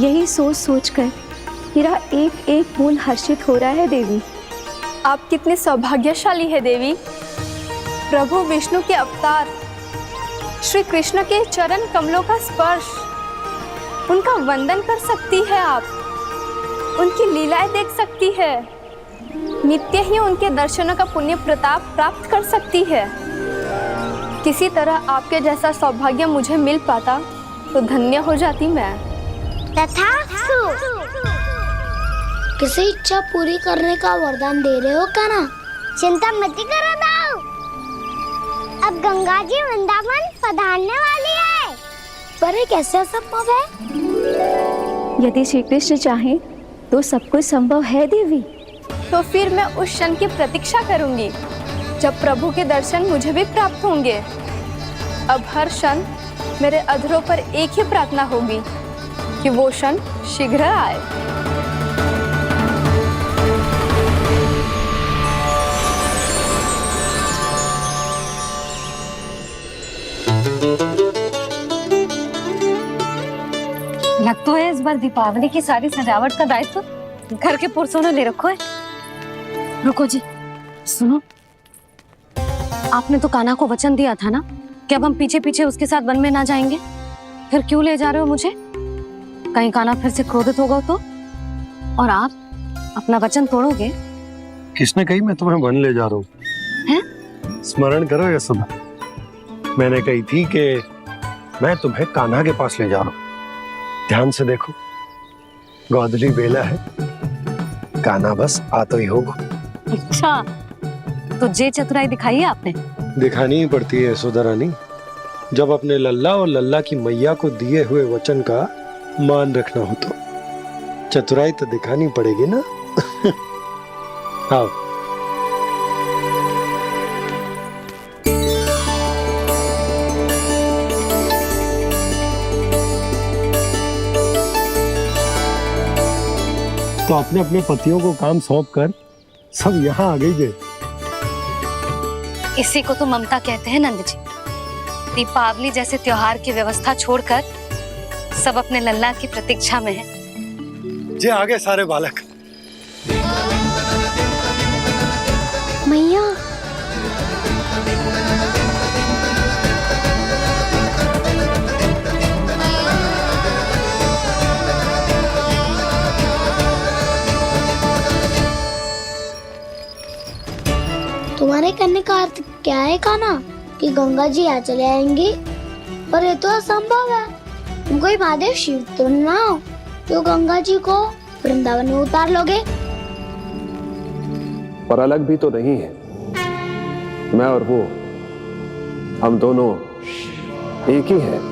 यही सोच सोचकर मेरा एक एक मूल हर्षित हो रहा है देवी। आप कितने सौभाग्यशाली है देवी। प्रभु विष्णु के अवतार श्री कृष्ण के चरण कमलों का स्पर्श, उनका वंदन कर सकती है आप, उनकी लीलाएं देख सकती है, नित्य ही उनके दर्शनों का पुण्य प्रताप प्राप्त कर सकती है। किसी तरह आपके जैसा सौभाग्य मुझे मिल पाता तो धन्य हो जाती मैं। तथास्तु। किसी इच्छा पूरी करने का वरदान दे रहे हो कान्हा? चिंता मत करो दाऊ, अब गंगा जी वृंदावन पधारने वाली है। पर ये कैसे संभव है? यदि श्री कृष्ण चाहे तो सब कुछ संभव है देवी। तो फिर मैं उस क्षण की प्रतीक्षा करूंगी जब प्रभु के दर्शन मुझे भी प्राप्त होंगे। अब हर क्षण मेरे अधरों पर एक ही प्रार्थना होगी कि वो क्षण शीघ्र आए। लग तो है इस बार दीपावली की सारी सजावट का दायित्व घर के पुरुषों ने ले रखो है। रुको जी, सुनो, आपने तो कान्हा को वचन दिया था ना कि अब हम पीछे पीछे उसके साथ वन में ना जाएंगे, फिर क्यों ले जा रहे हो मुझे? कहीं कान्हा फिर से क्रोधित होगा तो? और आप अपना वचन तोड़ोगे? किसने कही मैं तुम्हें वन ले जा रहा हूँ? स्मरण करो यशोदा, मैंने कही थी कि मैं तुम्हें कान्हा के पास ले जा रहा हूँ। ध्यान से देखो, गोधली बेला है, कान्हा बस आ तो ही होगा। अच्छा, तो जे चतुराई दिखाई है आपने? दिखानी ही पड़ती है यशोदा रानी, जब अपने लल्ला और लल्ला की मैया को दिए हुए वचन का मान रखना हो तो चतुराई तो दिखानी पड़ेगी ना। आओ। तो अपने अपने पतियों को काम सौंप कर सब यहाँ आ गई थे। इसी को तो ममता कहते हैं नंद जी। दीपावली जैसे त्योहार की व्यवस्था छोड़कर सब अपने लल्ला की प्रतीक्षा में हैं। जे आगे सारे बालक। मैया, तुम्हारे कहने का अर्थ क्या है कान्हा? कि गंगा जी यहाँ चले आएंगी? पर ये तो असंभव है। तुम कोई महादेव शिव तो ना हो तो गंगा जी को वृंदावन में उतार लोगे? पर अलग भी तो नहीं है, मैं और वो, हम दोनों एक ही हैं।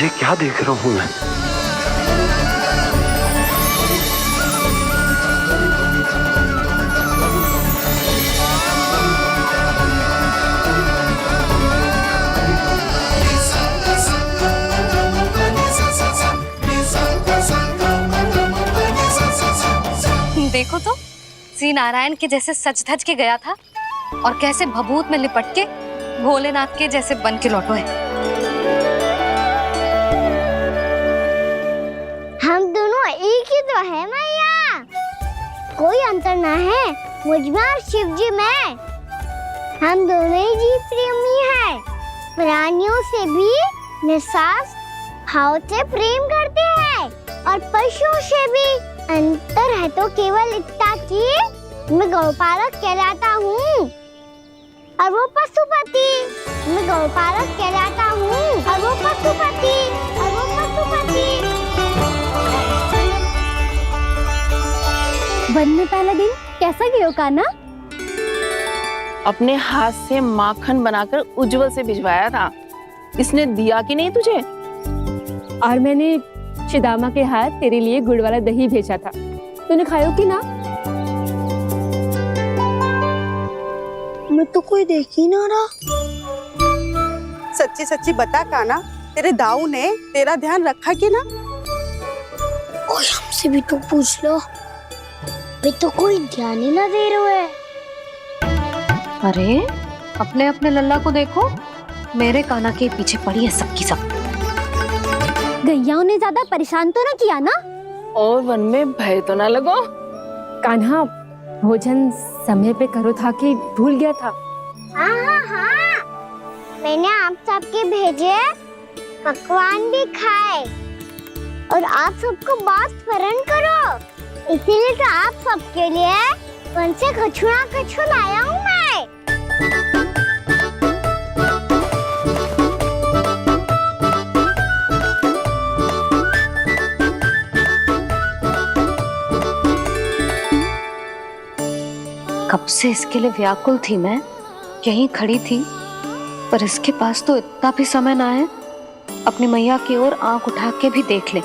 ये क्या देख रहा हूँ मैं? देखो तो, श्री नारायण के जैसे सच धज के गया था और कैसे भभूत में लिपट के भोलेनाथ के जैसे बन के लौटो है। हम दोनों एक ही तो है मैया, कोई अंतर ना है मुझ में और शिव जी में। हम दोनों ही जीव प्रेमी हैं, प्राणियों से भी निस्वार्थ भाव से प्रेम करते हैं और पशुओं से भी। अंतर है तो केवल इतना कि मैं गौपालक कहलाता हूँ और वो पशुपति। मैं गौपालक कहलाता हूँ और वो पशुपति। वन में पहला दिन कैसा गयो कान्हा? अपने हाथ से माखन बनाकर उज्जवल से भिजवाया था। इसने दिया कि नहीं तुझे? और मैंने शिदामा के हाथ तेरे लिए गुड़ वाला दही भेजा था, तूने खायो कि ना? मैं तो कोई देख ही ना रहा। सच्ची सच्ची बता कान्हा, तेरे दाऊ ने तेरा ध्यान रखा कि ना? कोई हमसे भी तो पूछ लो, वे तो कोई ध्यान ही ना दे रहे है। अरे अपने अपने लल्ला को देखो, मेरे कान्हा के पीछे पड़ी है सबकी सब। गैयाओं ने ज्यादा परेशान तो ना किया ना? और वन में भय तो ना लगो? कान्हा भोजन समय पे करो था कि भूल गया था? हाँ, मैंने आप सबके भेजे पकवान भी खाए और आप सबको बात स्मरण करो, इसीलिए तो आप सबके लिए वन से कछुआ लाया हूँ मैं। कब से इसके लिए व्याकुल थी मैं, यहीं खड़ी थी, पर इसके पास तो इतना भी समय ना है अपनी मैया की ओर आंख उठा के भी देख ले।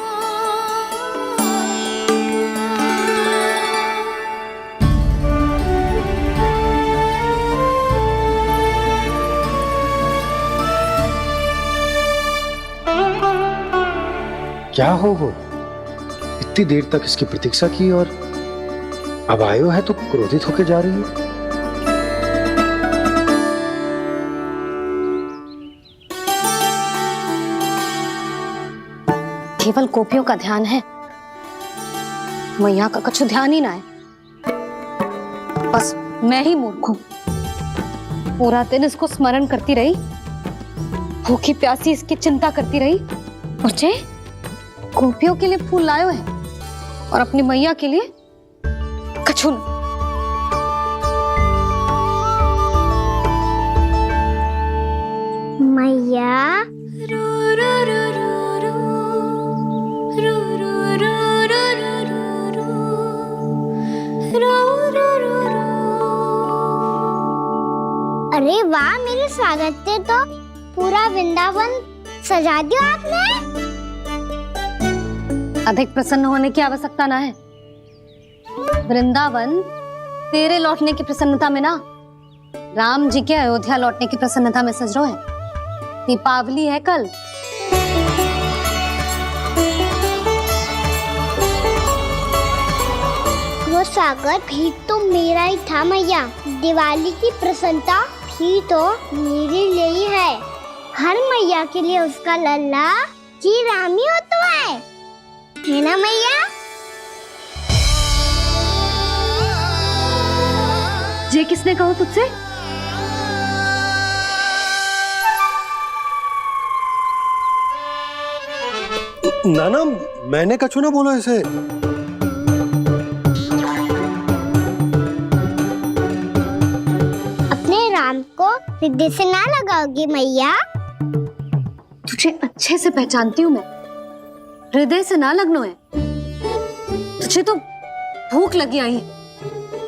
क्या हो वो? इतनी देर तक इसकी प्रतीक्षा की और अब आयो है तो क्रोधित होके जा रही है। केवल गोपियों का ध्यान है, मैया का कछु ध्यान ही ना है। बस मैं ही मूर्ख हूं, पूरा दिन इसको स्मरण करती रही, भूखी प्यासी इसकी चिंता करती रही, और जे गोपियों के लिए फूल लायो है और अपनी मैया के लिए कछु न। मैया अरे वाह, मेरे स्वागत से तो पूरा वृंदावन सजा दिया आपने। अधिक प्रसन्न होने की आवश्यकता ना है। वृंदावन तेरे लौटने की प्रसन्नता में ना, राम जी के अयोध्या लौटने की प्रसन्नता में सज रहे हैं। दीपावली है कल। वो स्वागत भी तो मेरा ही था मैया। दिवाली की प्रसन्नता भी तो मेरे लिए ही है। हर मैया के लिए उसका लल्ला जी राम ही होता है ना मैया? ये किसने कहा तुझसे? नाना, मैंने कछु ना बोला इसे। अपने राम को हृदय से ना लगाओगी मैया? तुझे अच्छे से पहचानती हूँ मैं, हृदय से ना लगनो है। तुझे तो भूख लगी आई है,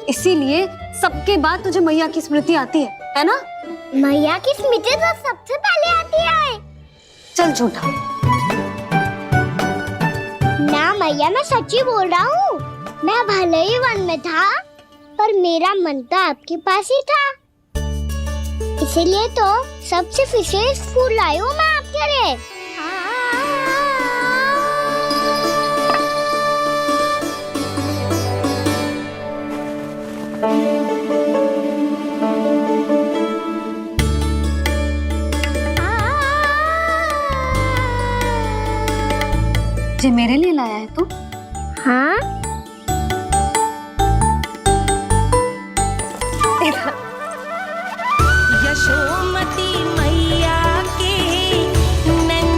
इसीलिए सबके बाद तुझे मैया की स्मृति आती है ना? मैया की स्मृति तो सबसे पहले आती है। चल झूठा। ना मैया, मैं सच्ची बोल रहा हूँ। मैं भले ही वन में था, पर मेरा मन तो आपके पास ही था, इसीलिए तो सबसे विशेष फूल लाई हूँ मैं आपके लिए। ये मेरे लिए लाया है तू? हाँ, यशोमती मैया के नैन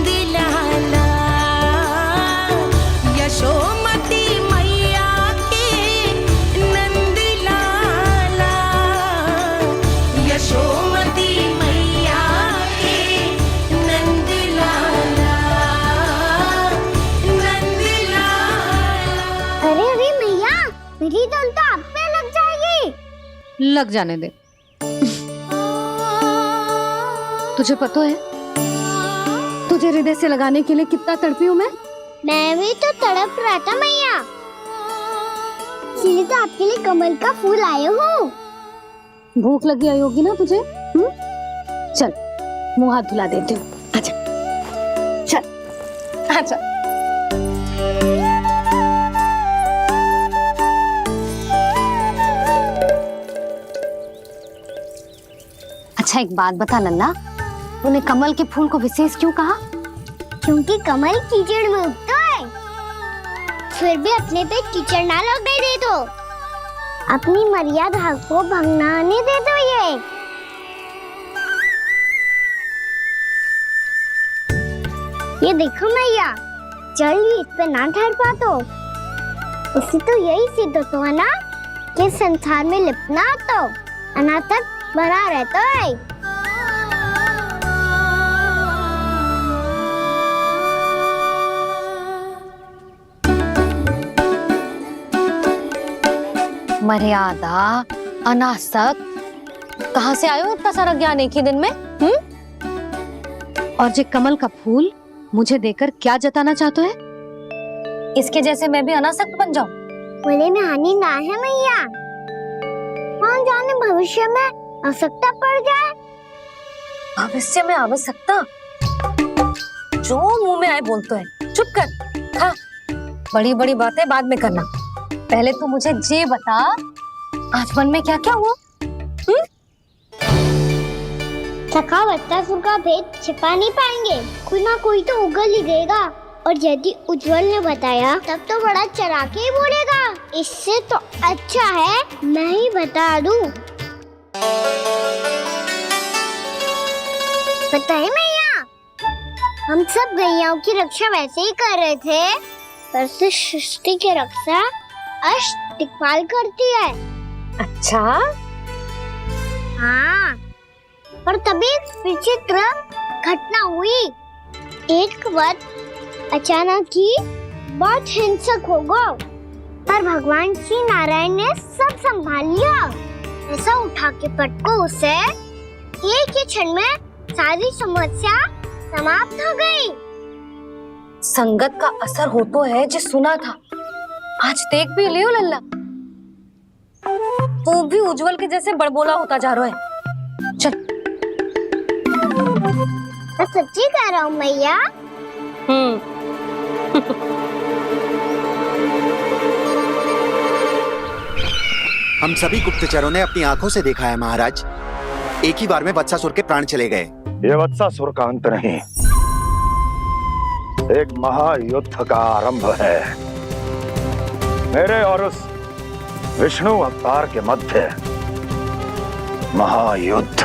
मेरी धूल तो आप पे लग जाएगी। लग जाने दे। तुझे पता है तुझे हृदय से लगाने के लिए कितना तड़पी हूँ मैं भी तो तड़प रहा था मैया, इसलिए तो आपके लिए कमल का फूल आए हूँ। भूख लगी आई होगी ना तुझे? चल मुंह हाथ धुला देती हूँ। आजा चल आजा। अच्छा एक बात बता लल्ला, तूने कमल के फूल को विशेष क्यों कहा? क्योंकि कमल कीचड़ में उगता है, फिर भी अपने पे कीचड़ ना लगने दे दो। अपनी मर्यादा को भंग ना आने दे दो। ये देखो मैया, जल ही इस पे ना ठहर पा तो उसी तो यही सिद्ध तो है ना कि संसार में लिपना तो अनाथक बना रहता है। मर्यादा, अनासक, कहाँ से आयो इतना सारा ज्ञान एक ही दिन में? और जे कमल का फूल मुझे देकर क्या जताना चाहते है? इसके जैसे मैं भी अनासक्त बन जाऊं? बोले में हानि ना है मैया, कौन जाने भविष्य में आवश्यकता पड़ जाए। भविष्य में आवश्यकता? जो मुंह में आए बोलते हैं, चुप कर। हाँ, बड़ी बड़ी बातें बाद में करना, पहले तू मुझे ये बता आज मन में क्या क्या हुआ? सखा बत्तासुर का भेद छिपा नहीं पाएंगे, कोई ना कोई तो उगल ही गएगा। और यदि उज्जवल ने बताया तब तो बड़ा चढ़ा के ही बोलेगा। इससे तो अच्छा है मैं ही बता दूं। पता है मैया, हम सब गैयाओं की रक्षा वैसे ही कर रहे थे, पर से सृष्टि की रक्षा अष्ट दिक्पाल करती है। अच्छा? हाँ, पर तभी विचित्र घटना हुई। एक वक्त अचानक ही बहुत हिंसक हो गया, पर भगवान श्री नारायण ने सब संभाल लिया। ऐसा उठा के पटको उसे, एक ही क्षण में सारी समस्या समाप्त हो गई। संगत का असर हो तो है जो सुना था, आज देख भी लियो लल्ला, तू भी उज्जवल के जैसे बड़बोला होता जा रहा है। चल। मैं सच्ची कह रहा हूँ मैया। हम सभी गुप्तचरों ने अपनी आंखों से देखा है महाराज, एक ही बार में वत्सासुर के प्राण चले गए। ये वत्सासुर का अंत नहीं, एक महायुद्ध का आरंभ है। मेरे और उस विष्णु अवतार के मध्य महायुद्ध।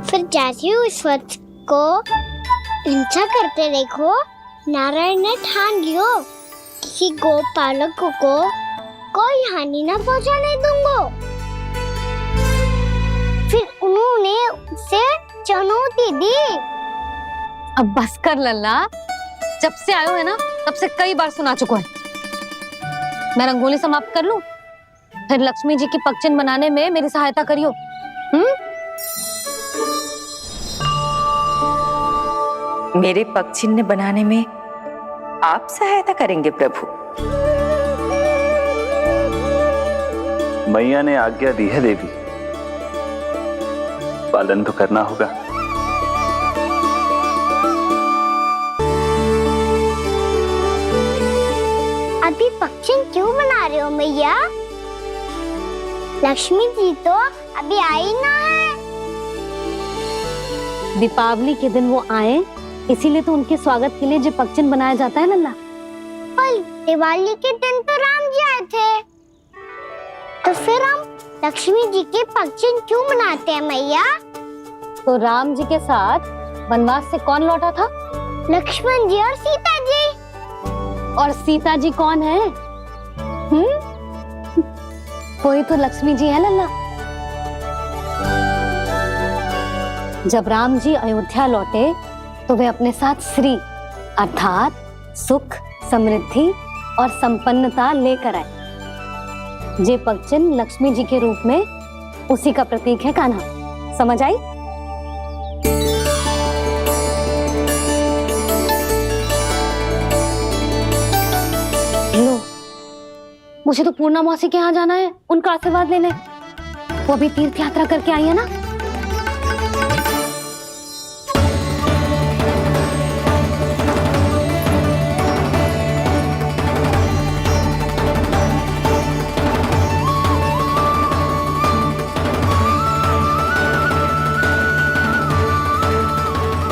फिर जैसे ही उस वक्त को हिंसा करते देखो, नारायण ने ठान लियो किसी गोपालक को कोई हानि न पहुंचाने दूंगा। फिर उन्होंने उसे चुनौती दी। अब बस कर लल्ला, जब से आयो है ना तब से कई बार सुना चुका है। मैं रंगोली समाप्त कर लूं, फिर लक्ष्मी जी की पगचिन बनाने में मेरी सहायता करियो। मेरे पगचिन्ह बनाने में आप सहायता करेंगे प्रभु? मैया ने आज्ञा दी है देवी, पालन तो करना होगा। अभी पक्षी क्यों बना रहे हो मैया? लक्ष्मी जी तो अभी आई ना है। दीपावली के दिन वो आए, इसीलिए तो उनके स्वागत के लिए जो पगचिन बनाया जाता है लल्ला। पर दिवाली के दिन तो राम जी आए थे, तो फिर हम लक्ष्मी जी के पगचिन क्यों बनाते हैं मैया? तो राम जी के साथ वनवास से कौन लौटा था? लक्ष्मण जी और सीता जी। और सीता जी कौन है? कोई तो लक्ष्मी जी है लल्ला। जब राम जी अयोध्या लौटे तो वे अपने साथ श्री अर्थात सुख, समृद्धि और संपन्नता लेकर आए। जे पगचिन्ह लक्ष्मी जी के रूप में उसी का प्रतीक है कान्हा। समझ आई? लो, मुझे तो पूर्णा मौसी के यहाँ जाना है उनका आशीर्वाद लेने। वो भी तीर्थ यात्रा करके आई है ना।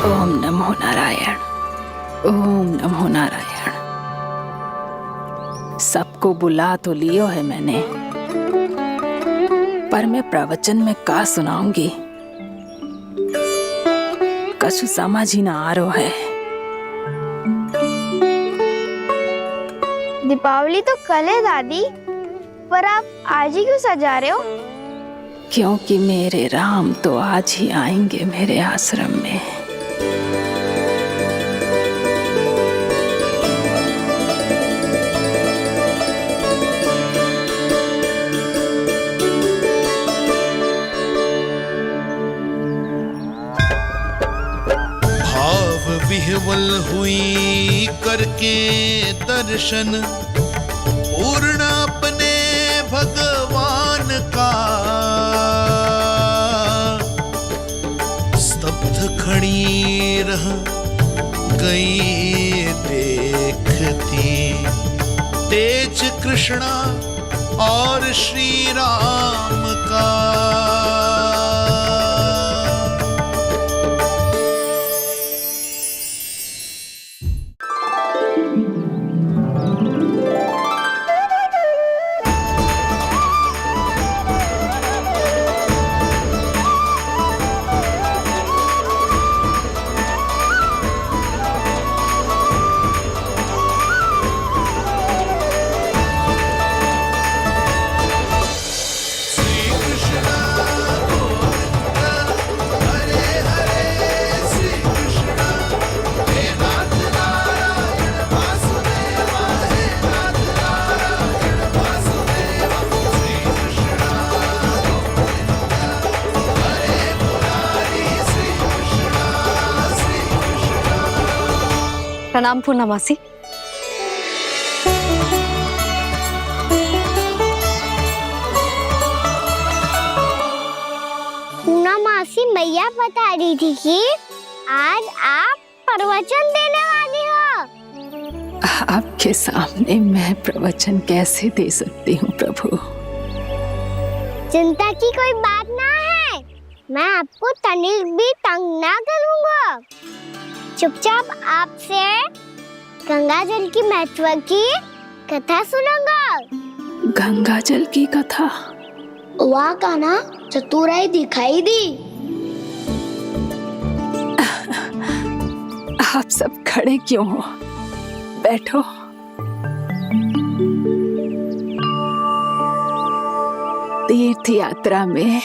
ओम नमो नारायण, ओम नमो नारायण। सबको बुला तो लियो है मैंने, पर मैं प्रवचन में का सुनाऊंगी, कछु समझ ही ना आ रहा है। दीपावली तो कल है दादी, पर आप आज ही क्यों सजा रहे हो? क्योंकि मेरे राम तो आज ही आएंगे मेरे आश्रम में। विह्वल हुई करके दर्शन, पूर्ण अपने भगवान का, स्तब्ध खड़ी रह गई देखती, तेज कृष्णा और श्री राम का। प्रणाम पूर्णा मौसी। पूर्णा मौसी मैया बता रही थी कि आज आप प्रवचन देने वाली हो। आपके सामने मैं प्रवचन कैसे दे सकती हूँ प्रभु? चिंता की कोई बात ना है, मैं आपको तनिक भी तंग ना करूँगा। चुपचाप आपसे गंगा जल की महत्व की कथा सुनूंगा। गंगा जल की कथा? वाह कान्हा, चतुराई दिखाई दी। आप सब खड़े क्यों हो? बैठो। तीर्थ यात्रा में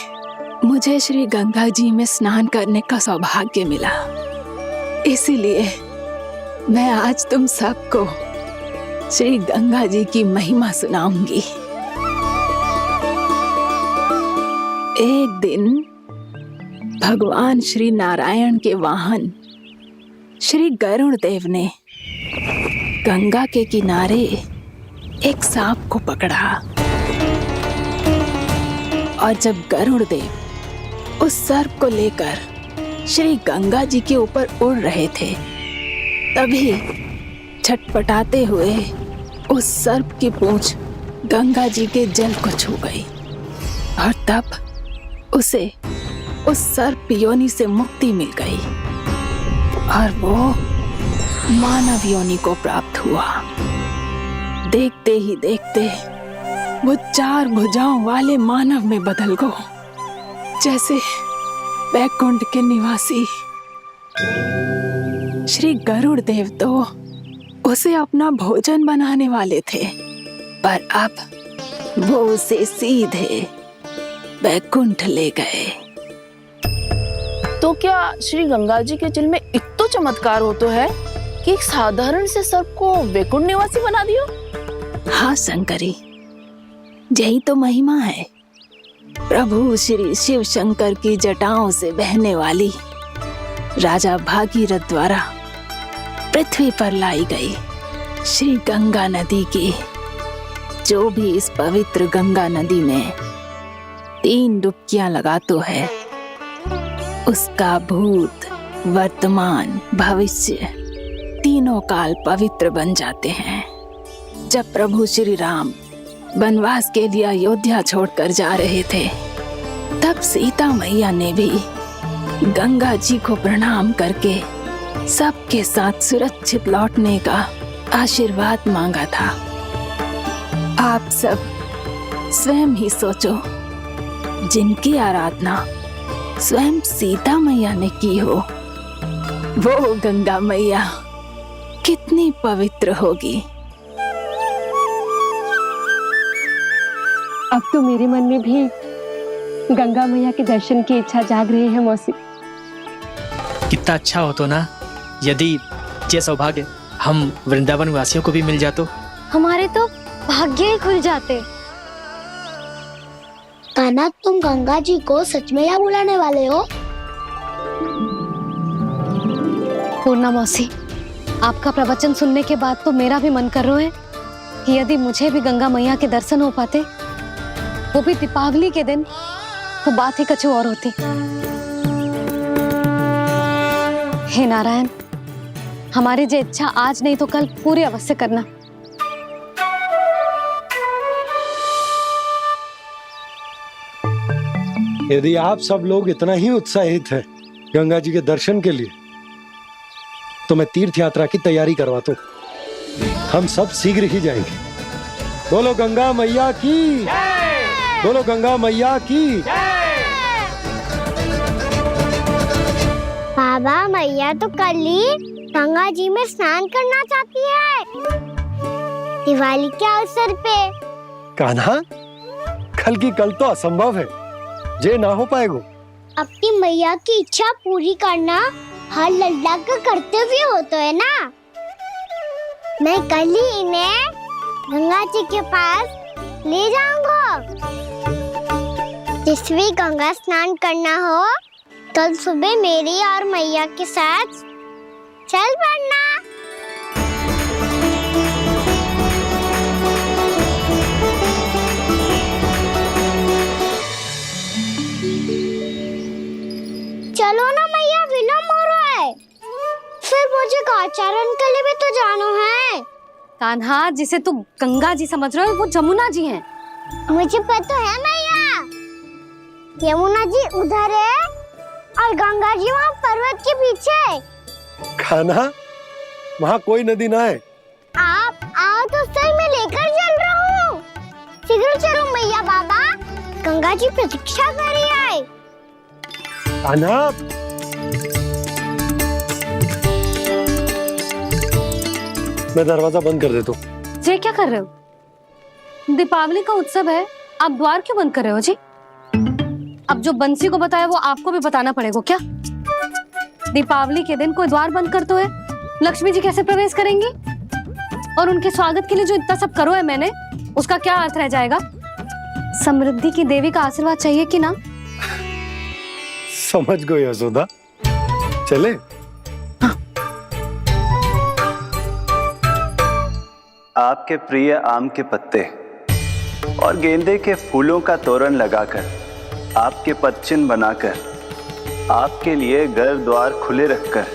मुझे श्री गंगा जी में स्नान करने का सौभाग्य मिला, इसीलिए मैं आज तुम सबको श्री गंगा जी की महिमा सुनाऊंगी। एक दिन भगवान श्री नारायण के वाहन श्री गरुड़ देव ने गंगा के किनारे एक सांप को पकड़ा, और जब गरुड़ देव उस सर्प को लेकर श्री गंगा जी के ऊपर उड़ रहे थे, तभी छटपटाते हुए उस सर्प की पूंछ गंगा जी के जल को छू गई, और तब उसे उस सर्प योनि से मुक्ति मिल गई और वो मानव योनि को प्राप्त हुआ। देखते ही देखते वो 4 भुजाओं वाले मानव में बदल गया, जैसे वैकुंठ के निवासी। श्री गरुड़ देव तो उसे अपना भोजन बनाने वाले थे, पर अब वो उसे सीधे बैकुंठ ले गए। तो क्या श्री गंगा जी के जल में इतना चमत्कार हो तो है कि एक साधारण से सर्प को वैकुंठ निवासी बना दियो? हाँ शंकरी, यही तो महिमा है। प्रभु श्री शिव शंकर की जटाओं से बहने वाली राजा भागीरथ द्वारा पृथ्वी पर लाई गई श्री गंगा नदी की, जो भी इस पवित्र गंगा नदी में 3 डुबकियां लगातो है, उसका भूत, वर्तमान, भविष्य तीनों काल पवित्र बन जाते हैं। जब प्रभु श्री राम वनवास के लिए अयोध्या छोड़कर जा रहे थे, तब सीता मैया ने भी गंगा जी को प्रणाम करके सबके साथ सुरक्षित लौटने का आशीर्वाद मांगा था। आप सब स्वयं ही सोचो, जिनकी आराधना स्वयं सीता मैया ने की हो, वो गंगा मैया कितनी पवित्र होगी। अब तो मेरे मन में भी गंगा मैया के दर्शन की इच्छा जाग रही है मौसी। कितना अच्छा हो तो ना यदि ये सौभाग्य हम वृंदावन वासियों को भी मिल जातो। हमारे तो भाग्य ही खुल जाते। कान्हा, तुम गंगा जी को सच में यहाँ बुलाने वाले हो? पूर्णा मौसी, आपका प्रवचन सुनने के बाद तो मेरा भी मन कर रहा है कि यदि मुझे भी गंगा मैया के दर्शन हो पाते, वो भी दीपावली के दिन, तो बात ही कुछ और होती। हे नारायण, हमारी जो इच्छा आज नहीं तो कल पूरी अवश्य करना। यदि आप सब लोग इतना ही उत्साहित हैं गंगा जी के दर्शन के लिए, तो मैं तीर्थ यात्रा की तैयारी करवाता हूँ। हम सब शीघ्र ही जाएंगे। बोलो गंगा मैया की, बोलो गंगा मैया की। बाबा, मैया तो कल ही गंगा जी में स्नान करना चाहती है, दिवाली के अवसर पे। कान्हा, कल की कल तो असंभव है, जे ना हो पाएगा। अपनी मैया की इच्छा पूरी करना हर लल्ला का कर्तव्य होता है ना। मैं कल ही इन्हें गंगा जी के पास ले जाऊंगा। जिस भी गंगा स्नान करना हो, कल सुबह मेरी और मैया के साथ चल पड़ना। चलो ना मैया, विलम्ब हो रहा है। फिर मुझे आचरण के लिए भी तो जाना है। कान्हा, जिसे तू गंगा जी समझ रहे हो, वो जमुना जी हैं। मुझे पता है मैया, यमुना जी उधर है और गंगा जी वहाँ पर्वत के पीछे। कान्हा, वहाँ कोई नदी ना है। आप आओ तो सही, मैं लेकर चल रहा हूँ। शीघ्र चलो मैया। बाबा, गंगा जी प्रतीक्षा कर रही है। कान्हा, मैं दरवाजा बंद कर देता हूँ। ये क्या कर रहे हो? दीपावली का उत्सव है, आप द्वार क्यों बंद कर रहे हो जी? अब जो बंसी को बताया वो आपको भी बताना पड़ेगा क्या? दीपावली के दिन कोई द्वार बंद कर तो है, लक्ष्मी जी कैसे प्रवेश करेंगी? और उनके स्वागत के लिए जो इतना सब करो है मैंने, उसका क्या अर्थ रह जाएगा? समृद्धि की देवी का आशीर्वाद चाहिए कि ना? समझ गई यशोदा, चले। आपके प्रिय आम के पत्ते और गेंदे के फूलों का तोरण लगाकर, आपके पदचिन्ह बनाकर, आपके लिए घर द्वार खुले रखकर,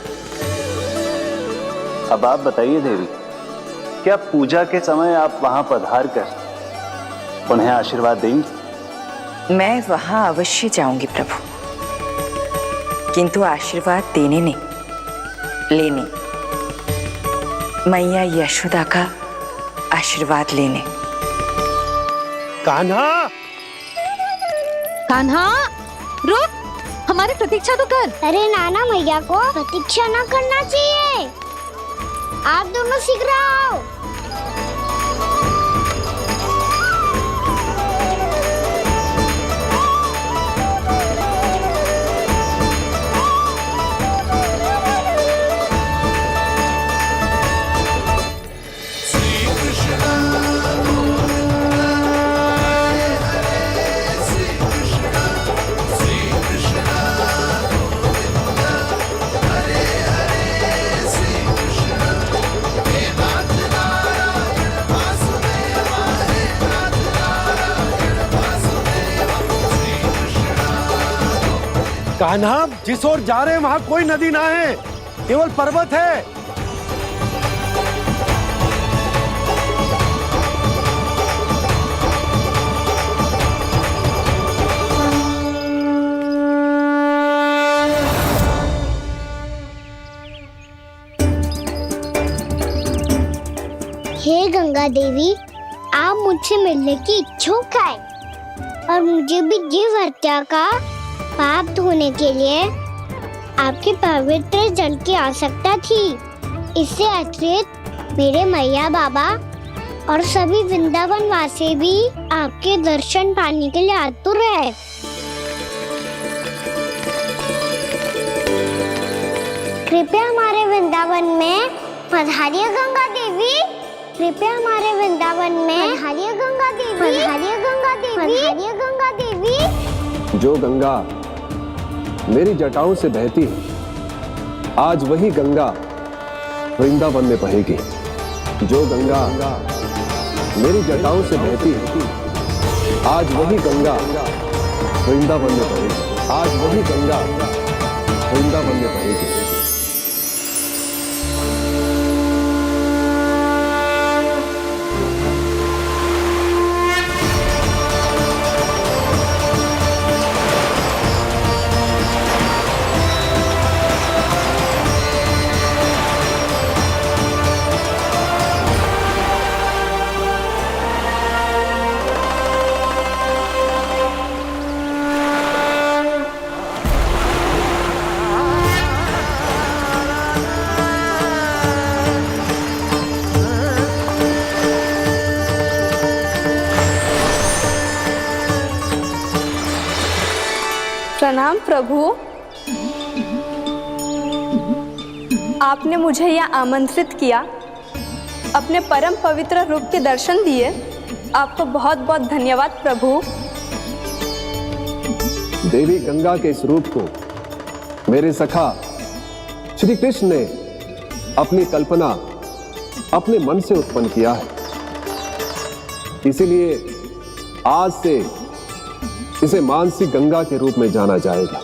अब आप बताइए देवी, क्या पूजा के समय आप वहां पधार कर उन्हें आशीर्वाद देंगी? मैं वहां अवश्य जाऊंगी प्रभु, किंतु आशीर्वाद देने नहीं, लेने, मैया यशोदा का आशीर्वाद लेने। कान्हा, कान्हा, रुक, हमारी प्रतीक्षा तो कर। अरे नाना, मैया को प्रतीक्षा ना करना चाहिए। आप दोनों शीघ्र आओ। कान्हा, जिस ओर जा रहे हैं वहां कोई नदी ना है, केवल पर्वत है। हे गंगा देवी, आप मुझसे मिलने की इच्छुक है और मुझे भी जीव हत्या का पाप धोने के लिए आपके पवित्र जल की आवश्यकता थी। इससे अतिरिक्त मेरे मैया बाबा और सभी वृंदावन वासी भी आपके दर्शन पाने के लिए आतुर है। कृपया हमारे वृंदावन में पधारिए गंगा देवी। कृपया हमारे वृंदावन में पधारिए गंगा देवी। पधारिए गंगा देवी। पधारिए गंगा देवी। जो गंगा मेरी जटाओं से बहती है, आज वही गंगा वृंदावन में बहेगी। जो गंगा मेरी जटाओं से बहती है, आज वही गंगा वृंदावन में बहेगी। आज वही गंगा वृंदावन में बहेगी। प्रणाम प्रभु। आपने मुझे यह आमंत्रित किया, अपने परम पवित्र रूप के दर्शन दिए। आपको बहुत बहुत धन्यवाद प्रभु। देवी गंगा के इस रूप को मेरे सखा श्री कृष्ण ने अपनी कल्पना अपने मन से उत्पन्न किया है। इसीलिए आज से इसे मानसी गंगा के रूप में जाना जाएगा।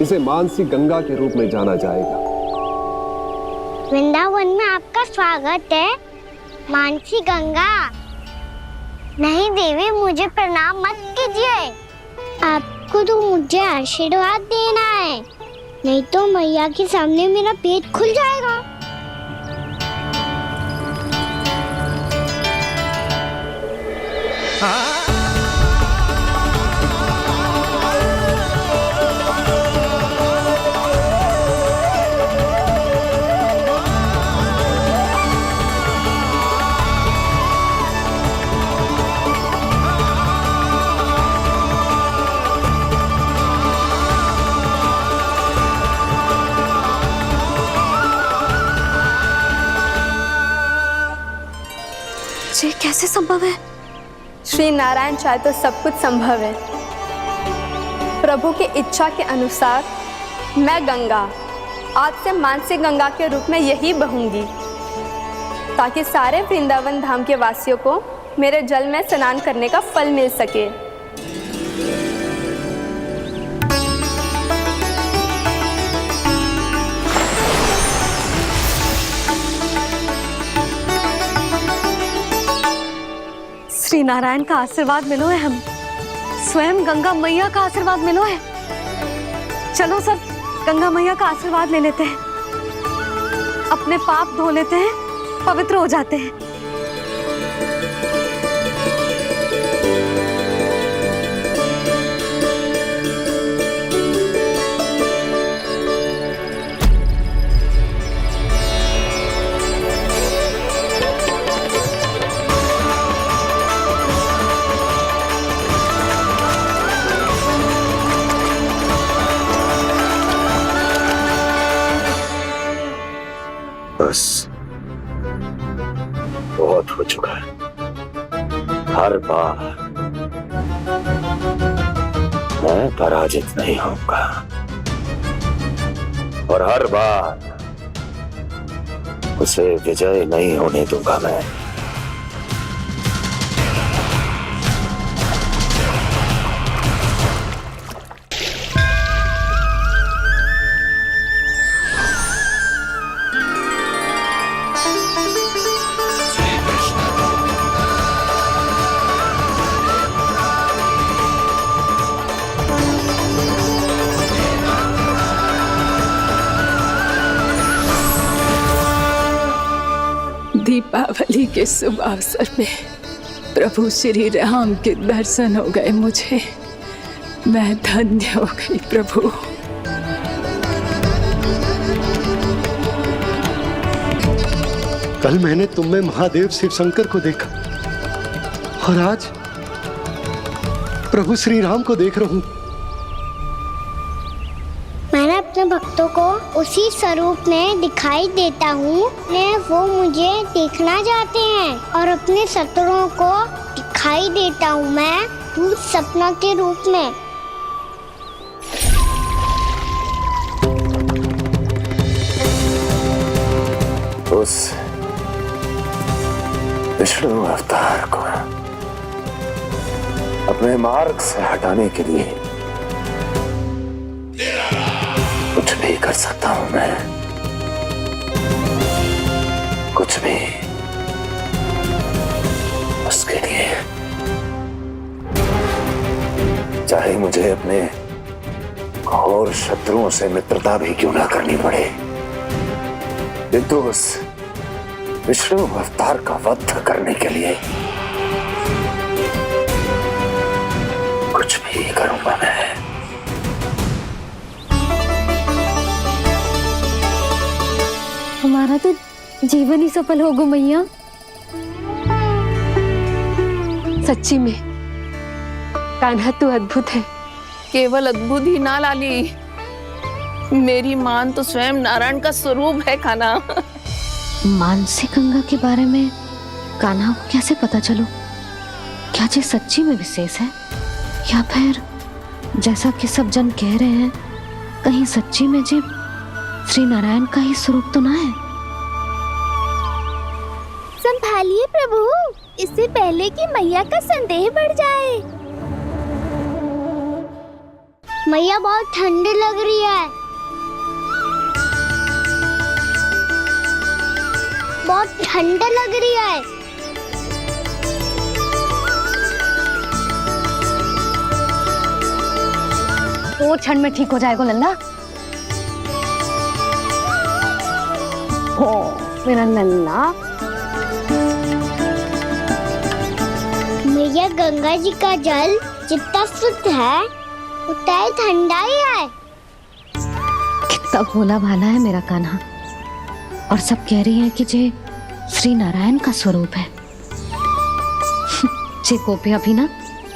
इसे मानसी गंगा के रूप में जाना जाएगा। वृंदावन में आपका स्वागत है मानसी गंगा। नहीं देवी, मुझे प्रणाम मत कीजिए। आपको तो मुझे आशीर्वाद देना है, नहीं तो मैया के सामने मेरा पेट खुल जाएगा। ये कैसे संभव है? श्री नारायण चाहे तो सब कुछ संभव है। प्रभु की इच्छा के अनुसार मैं गंगा आज से मानसी गंगा के रूप में यही बहूंगी, ताकि सारे वृंदावन धाम के वासियों को मेरे जल में स्नान करने का फल मिल सके। श्री नारायण का आशीर्वाद मिलो है, हम स्वयं गंगा मैया का आशीर्वाद मिलो है। चलो सब गंगा मैया का आशीर्वाद ले लेते हैं, अपने पाप धो लेते हैं, पवित्र हो जाते हैं। बस बहुत हो चुका है। हर बार मैं पराजित नहीं होऊंगा और हर बार उसे विजय नहीं होने दूंगा मैं। दीपावली के शुभ अवसर पे प्रभु श्री राम के दर्शन हो गए मुझे। मैं धन्य हो गई प्रभु। कल मैंने तुम में महादेव शिव शंकर को देखा और आज प्रभु श्री राम को देख रहा हूं। मैंने अपने भक्तों को उसी स्वरूप में दिखाई देता हूँ, वो मुझे देखना चाहते हैं और अपने शत्रुओं को दिखाई देता हूँ मैं भूत सपना के रूप में। उस विष्णु अवतार को अपने मार्ग से हटाने के लिए कुछ भी कर सकता हूं मैं, कुछ भी। उसके लिए चाहे मुझे अपने घोर शत्रुओं से मित्रता भी क्यों ना करनी पड़े, किंतु उस विष्णु अवतार का वध करने के लिए कुछ भी करूंगा मैं। हमारा तो जीवन ही सफल होगा मैया। सच्ची में कान्हा तू अद्भुत है। केवल अद्भुत ही ना लाली, मेरी मान तो स्वयं नारायण का स्वरूप है कान्हा। मानसी गंगा के बारे में कान्हा को कैसे पता चलो? क्या ये सच्ची में विशेष है या फिर जैसा कि सब जन कह रहे हैं कहीं सच्ची में जी श्री नारायण का ही स्वरूप तो ना है? संभालिए प्रभु, इससे पहले कि मैया का संदेह बढ़ जाए। मैया बहुत ठंडी लग रही है, बहुत ठंडा लग रही है। तो क्षण में ठीक हो जाएगा लल्ला। हो मेरा लल्ला। मैया गंगा जी का जल जितना शुद्ध है उतना ही ठंडा ही है। कितना भोला भाला है मेरा कान्हा। और सब कह रही हैं कि ये श्री नारायण का स्वरूप है। जे गोपियां भी ना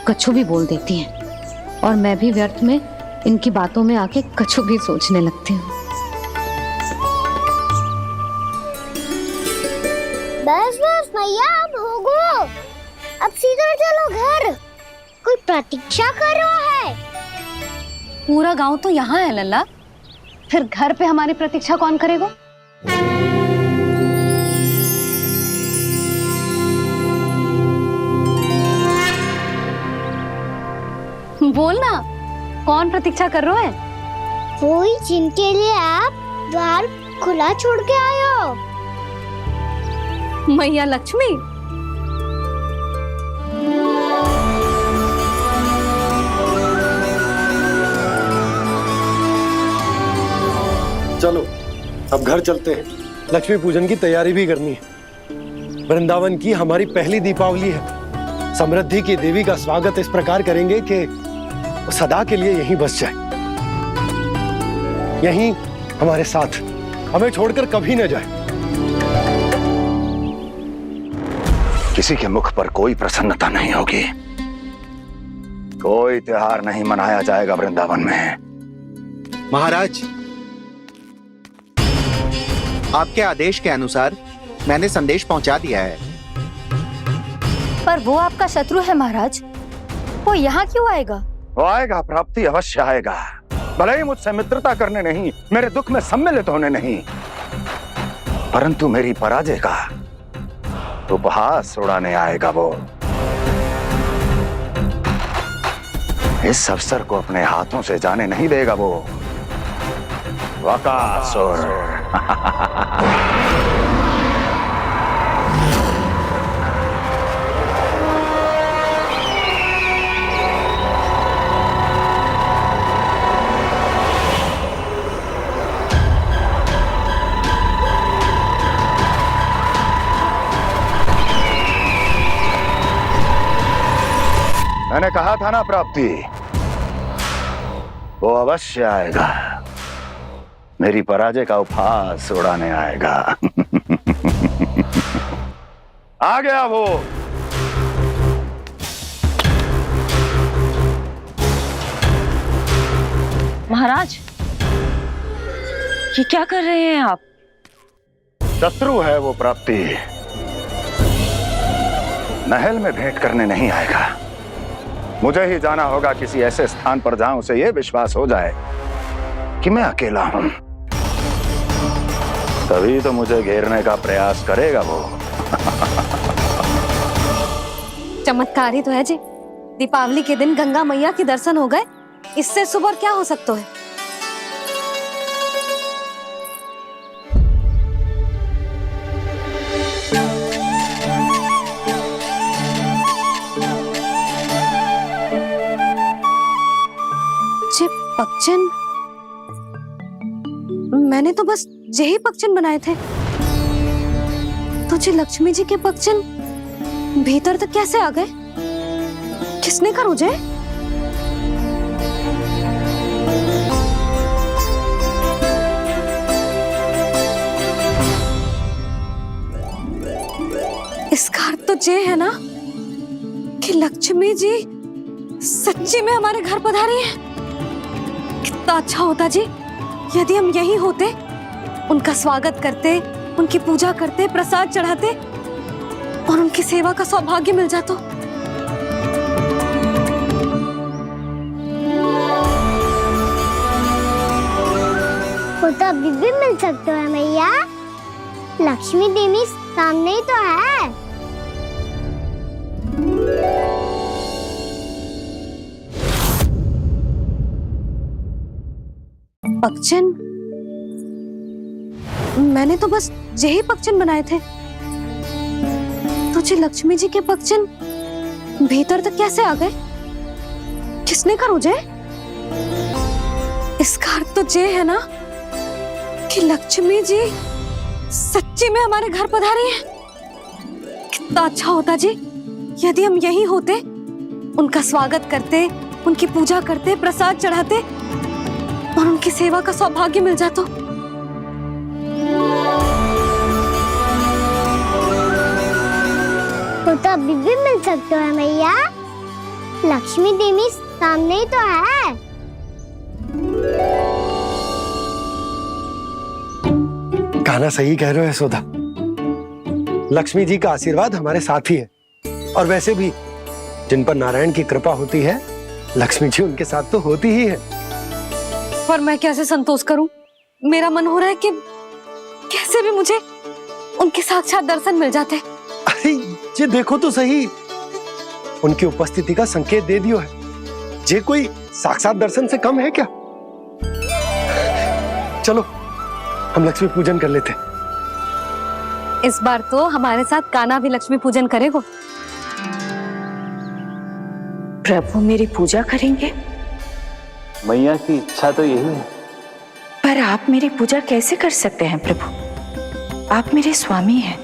कछु भी बोल देती हैं और मैं भी व्यर्थ में इनकी बातों में आके कछु भी सोचने लगती हूँ। बस बस मैया, अब होगो, अब सीधा चलो घर। कोई प्रतीक्षा कर रहा है। पूरा गांव तो यहाँ है लल्ला, फिर घर पे हमारी प्रतीक्षा कौन करेगा? बोल ना, कौन प्रतीक्षा कर रहा है? वही जिनके लिए आप द्वार खुला छोड़ के आए हो। मैया लक्ष्मी। चलो अब घर चलते हैं, लक्ष्मी पूजन की तैयारी भी करनी है। वृंदावन की हमारी पहली दीपावली है। समृद्धि की देवी का स्वागत इस प्रकार करेंगे कि वो सदा के लिए यहीं बस जाए, यहीं हमारे साथ, हमें छोड़कर कभी न जाए। किसी के मुख पर कोई प्रसन्नता नहीं होगी, कोई त्योहार नहीं मनाया जाएगा वृंदावन में। महाराज, आपके आदेश के अनुसार मैंने संदेश पहुंचा दिया है। पर वो आपका शत्रु है महाराज, वो यहाँ क्यों आएगा? वो आएगा, प्राप्ति अवश्य आएगा। भले ही मुझसे मित्रता करने नहीं, मेरे दुख में सम्मिलित होने नहीं, परंतु मेरी पराजय का उपहास उड़ाने आएगा वो। इस अवसर को अपने हाथों से जाने नहीं देगा वो वकासुर। मैंने कहा था ना प्राप्ति, वो अवश्य आएगा, मेरी पराजय का उपहास उड़ाने आएगा। आ गया वो। महाराज, ये क्या कर रहे हैं आप? शत्रु है वो प्राप्ति, महल में भेंट करने नहीं आएगा। मुझे ही जाना होगा किसी ऐसे स्थान पर जहां उसे यह विश्वास हो जाए कि मैं अकेला हूं, तभी तो मुझे घेरने का प्रयास करेगा वो। चमत्कार ही तो है जी, दीपावली के दिन गंगा मैया के दर्शन हो गए, इससे शुभ और क्या हो सकता है। पक्षन, मैंने तो बस यही पक्षन बनाए थे, तो जी लक्ष्मी जी के पक्षन भीतर तक कैसे आ गए? किसने कर मुझे? इसका अर्थ तो ये है ना कि लक्ष्मी जी सच्ची में हमारे घर पधारी है। कितना अच्छा होता जी यदि हम यही होते, उनका स्वागत करते, उनकी पूजा करते, प्रसाद चढ़ाते और उनकी सेवा का सौभाग्य मिल जाता। वो तो अभी भी मिल सकते हैं मैया, लक्ष्मी देवी सामने ही तो है। पक्षन, मैंने तो बस यही पक्षन बनाए थे, तो जी लक्ष्मी जी के पक्षन भीतर तक कैसे आ गए? किसने कर मुझे? इसका अर्थ तो ये है ना कि लक्ष्मी जी सच्ची में हमारे घर पधारी है। कितना अच्छा होता जी यदि हम यही होते, उनका स्वागत करते, उनकी पूजा करते, प्रसाद चढ़ाते और उनकी सेवा का सौभाग्य मिल जाता। वो तो अभी भी मिल सकते हैं मैया, लक्ष्मी देवी सामने ही तो है। कान्हा सही कह रहे हो यशोदा, लक्ष्मी जी का आशीर्वाद हमारे साथ ही है, और वैसे भी जिन पर नारायण की कृपा होती है, लक्ष्मी जी उनके साथ तो होती ही है। पर मैं कैसे संतोष करूं? मेरा मन हो रहा है कि कैसे भी मुझे उनके साक्षात दर्शन मिल जाते। अरे ये देखो तो सही, उनकी उपस्थिति का संकेत दे दियो है। ये कोई साक्षात दर्शन से कम है क्या? चलो हम लक्ष्मी पूजन कर लेते। इस बार तो हमारे साथ कान्हा भी लक्ष्मी पूजन करेगा। प्रभु मेरी पूजा करेंगे? मैया की इच्छा तो यही है। पर आप मेरी पूजा कैसे कर सकते हैं प्रभु? आप मेरे स्वामी हैं,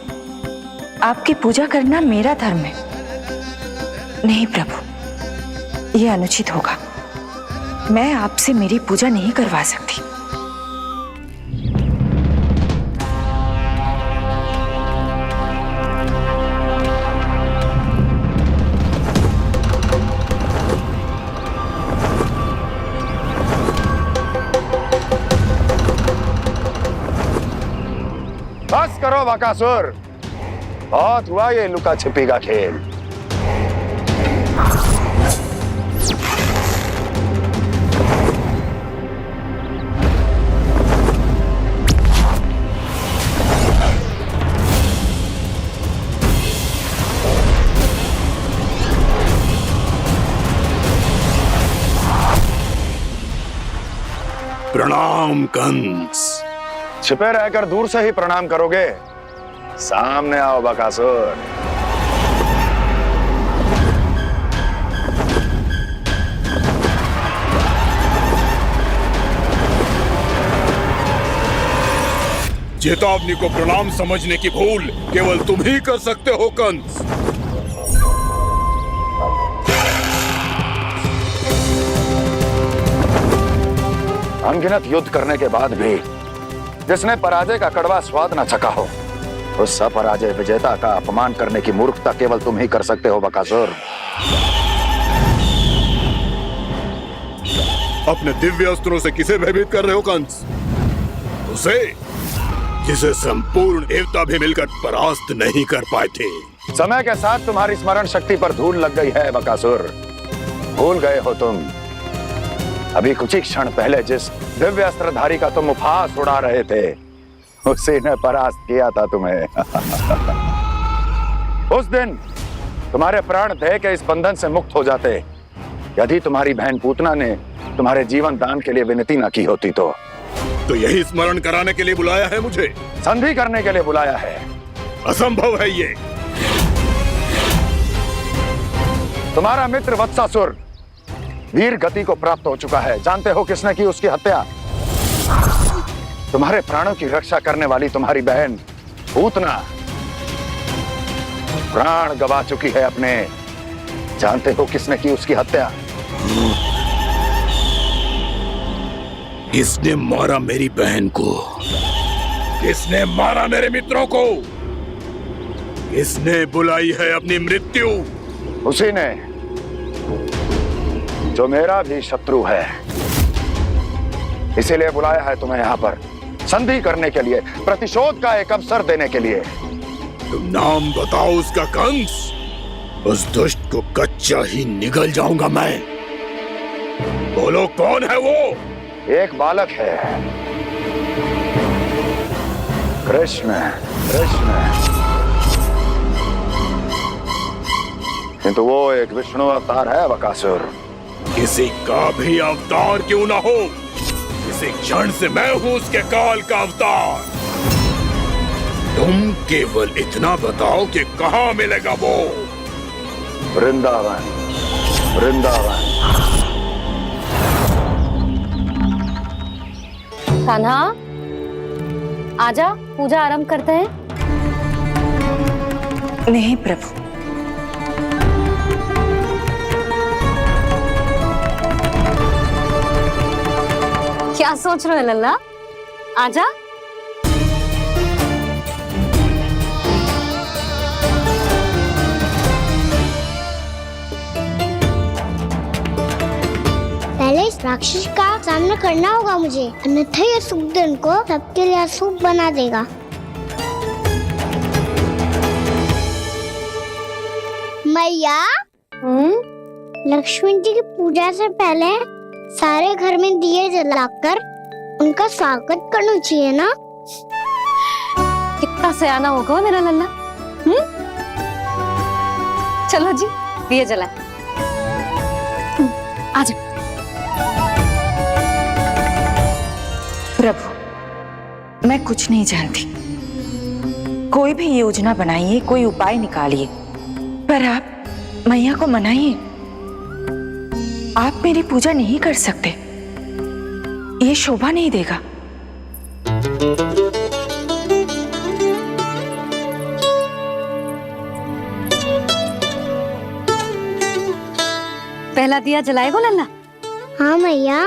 आपकी पूजा करना मेरा धर्म है। नहीं प्रभु, यह अनुचित होगा। मैं आपसे मेरी पूजा नहीं करवा सकती। बस करो बकासुर, बहुत हुआ ये लुका छिपी का खेल। प्रणाम कंस। छिपे रहकर दूर से ही प्रणाम करोगे? सामने आओ बकासुर। चेतावनी को प्रणाम समझने की भूल केवल तुम ही कर सकते हो कंस। अनगिनत युद्ध करने के बाद भी जिसने पराजय का कड़वा स्वाद न चखा हो, उस अपराजय विजेता का अपमान करने की मूर्खता केवल तुम ही कर सकते हो बकासुर। अपने दिव्य अस्त्रों से किसे भयभीत कर रहे हो कंस? उसे जिसे संपूर्ण देवता भी मिलकर परास्त नहीं कर पाए थे। समय के साथ तुम्हारी स्मरण शक्ति पर धूल लग गई है बकासुर। भूल गए हो तुम अभी कुछ ही क्षण पहले जिस दिव्य अस्त्रधारी का तुम उपहास उड़ा रहे थे, उसी ने परास्त किया था तुम्हें। उस दिन तुम्हारे प्राण देह के इस बंधन से मुक्त हो जाते यदि तुम्हारी बहन पूतना ने तुम्हारे जीवन दान के लिए विनती न की होती तो यही स्मरण कराने के लिए बुलाया है मुझे? संधि करने के लिए बुलाया है। असंभव है ये। तुम्हारा मित्र वत्सासुर वीर गति को प्राप्त हो चुका है। जानते हो किसने की उसकी हत्या? तुम्हारे प्राणों की रक्षा करने वाली तुम्हारी बहन पूतना प्राण गवा चुकी है अपने। जानते हो किसने की उसकी हत्या? किसने मारा मेरी बहन को? किसने मारा मेरे मित्रों को? किसने बुलाई है अपनी मृत्यु? उसी ने जो मेरा भी शत्रु है। इसीलिए बुलाया है तुम्हें यहाँ पर संधि करने के लिए, प्रतिशोध का एक अवसर देने के लिए। तुम नाम बताओ उसका कंस। उस दुष्ट को कच्चा ही निगल जाऊंगा मैं। बोलो कौन है वो? एक बालक है, कृष्ण। कृष्ण किंतु वो एक विष्णु अवतार है बकासुर। किसी का भी अवतार क्यों ना हो, इसी क्षण से मैं हूं उसके काल का अवतार। तुम केवल इतना बताओ कि कहां मिलेगा वो? वृंदावन। वृंदावन। कान्हा आजा, पूजा आरंभ करते हैं। नहीं प्रभु, क्या सोच रहे हो लल्ला? आजा। पहले इस राक्षस का सामना करना होगा मुझे, अन्यथा ये शुभ दिन को सबके लिए अशुभ बना देगा। मैया, लक्ष्मी जी की पूजा से पहले सारे घर में दिए जलाकर उनका स्वागत करना चाहिए ना? कितना सयाना होगा मेरा लल्ला। चलो जी, दिए जलाए। आजा। प्रभु, मैं कुछ नहीं जानती। कोई भी योजना बनाइए, कोई उपाय निकालिए, पर आप मैया को मनाइए। आप मेरी पूजा नहीं कर सकते, ये शोभा नहीं देगा। पहला दिया जलाएगो लल्ला? हाँ मैया।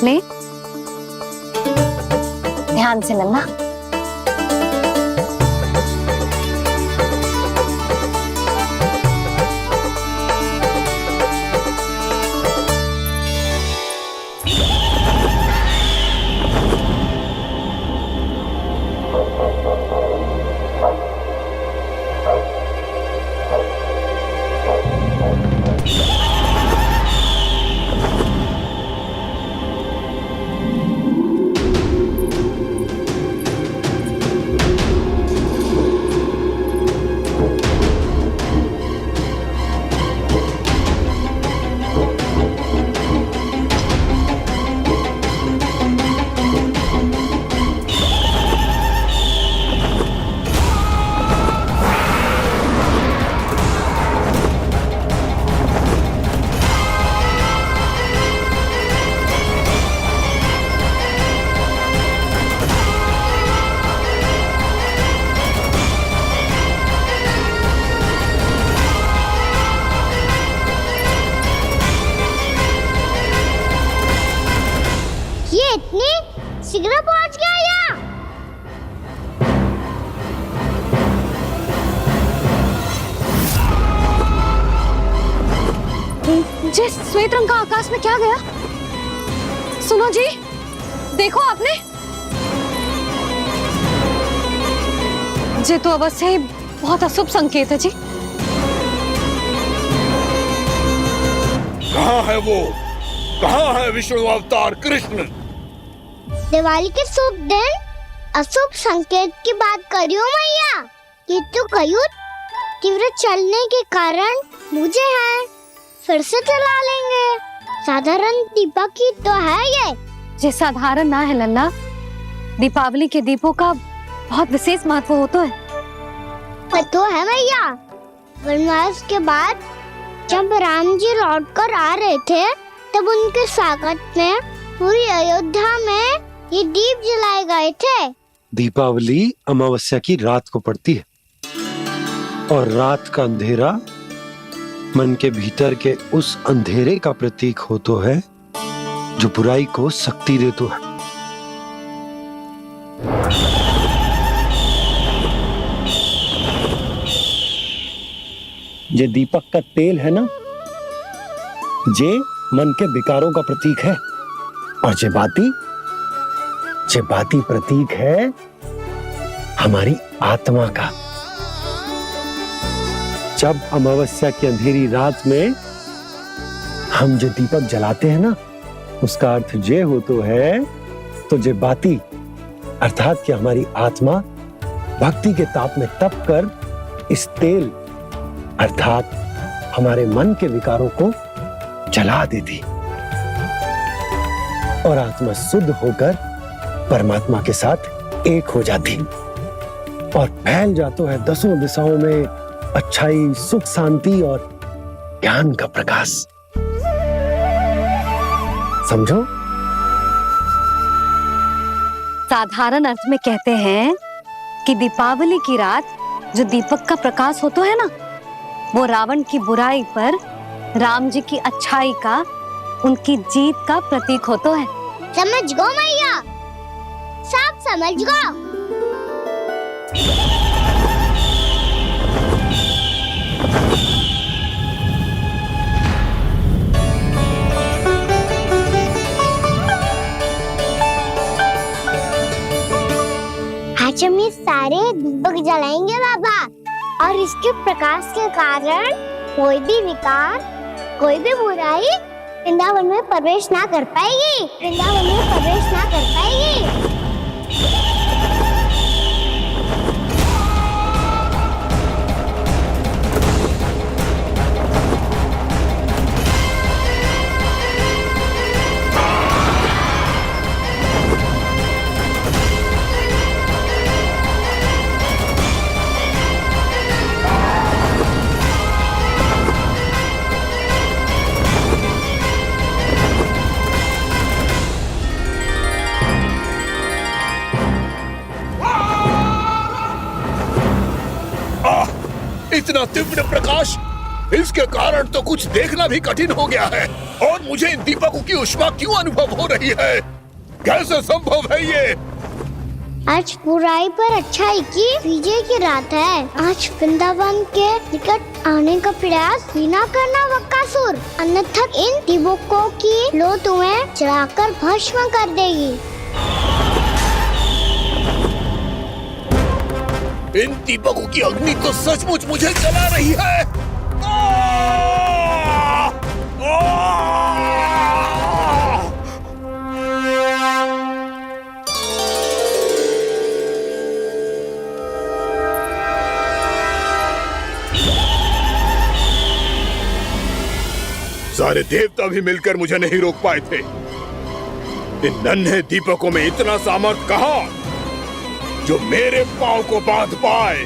ले, ध्यान से लल्ला। इतनी शीघ्र पहुंच गया यहाँ? जी श्वेत रंग का आकाश में क्या गया? सुनो जी, देखो आपने, ये तो अवश्य ही बहुत अशुभ संकेत है जी। कहाँ है वो? कहाँ है विष्णु अवतार कृष्ण? दिवाली के शुभ दिन अशुभ संकेत की बात कर रही हूँ मैया। ये तो कयूत तीव्र चलने के कारण मुझे है, फिर से चला लेंगे। साधारण दीपक ही तो है ये साधारण ना है लल्ला, दीपावली के दीपों का बहुत विशेष महत्व होता है। तो है मैया, वनवास के बाद जब राम जी लौट कर आ रहे थे तब उनके स्वागत में पूरी अयोध्या में ये दीप जलाए गए थे। दीपावली अमावस्या की रात को पड़ती है और रात का अंधेरा मन के भीतर के उस अंधेरे का प्रतीक हो तो है जो बुराई को शक्ति देता है। ये दीपक का तेल है ना, जे मन के विकारों का प्रतीक है, और जे बाती प्रतीक है हमारी आत्मा का। जब अमावस्या की अंधेरी रात में हम जो दीपक जलाते हैं ना, उसका अर्थ ये हो तो है, तो जे बाती अर्थात कि हमारी आत्मा भक्ति के ताप में तप कर इस तेल अर्थात हमारे मन के विकारों को जला देती और आत्मा शुद्ध होकर परमात्मा के साथ एक हो जाती और फैल जाता है दसों दिशाओं में अच्छाई, सुख, शांति और ज्ञान का प्रकाश। समझो? साधारण अर्थ में कहते हैं कि दीपावली की रात जो दीपक का प्रकाश होता है ना, वो रावण की बुराई पर राम जी की अच्छाई का, उनकी जीत का प्रतीक होता है। समझ गो मैया, सब समझ गो। आज हम ये सारे दीपक जलाएंगे बाबा, और इसके प्रकाश के कारण कोई भी विकार, कोई भी बुराई वृंदावन में प्रवेश ना कर पाएगी, वृंदावन में प्रवेश ना कर पाएगी। इतना तीव्र प्रकाश, इसके कारण तो कुछ देखना भी कठिन हो गया है। और मुझे इन दीपकों की ऊष्मा क्यों अनुभव हो रही है? कैसे संभव है ये? आज बुराई पर अच्छाई की विजय की रात है। आज वृंदावन के निकट आने का प्रयास भी ना करना बकासुर, अन्यथा इन दीपकों की लो तुम्हें जलाकर भस्म कर देगी। इन दीपकों की अग्नि तो सचमुच मुझे जला रही है। सारे देवता भी मिलकर मुझे नहीं रोक पाए थे। इन नन्हे दीपकों में इतना सामर्थ्य कहां जो मेरे पांव को बांध पाए।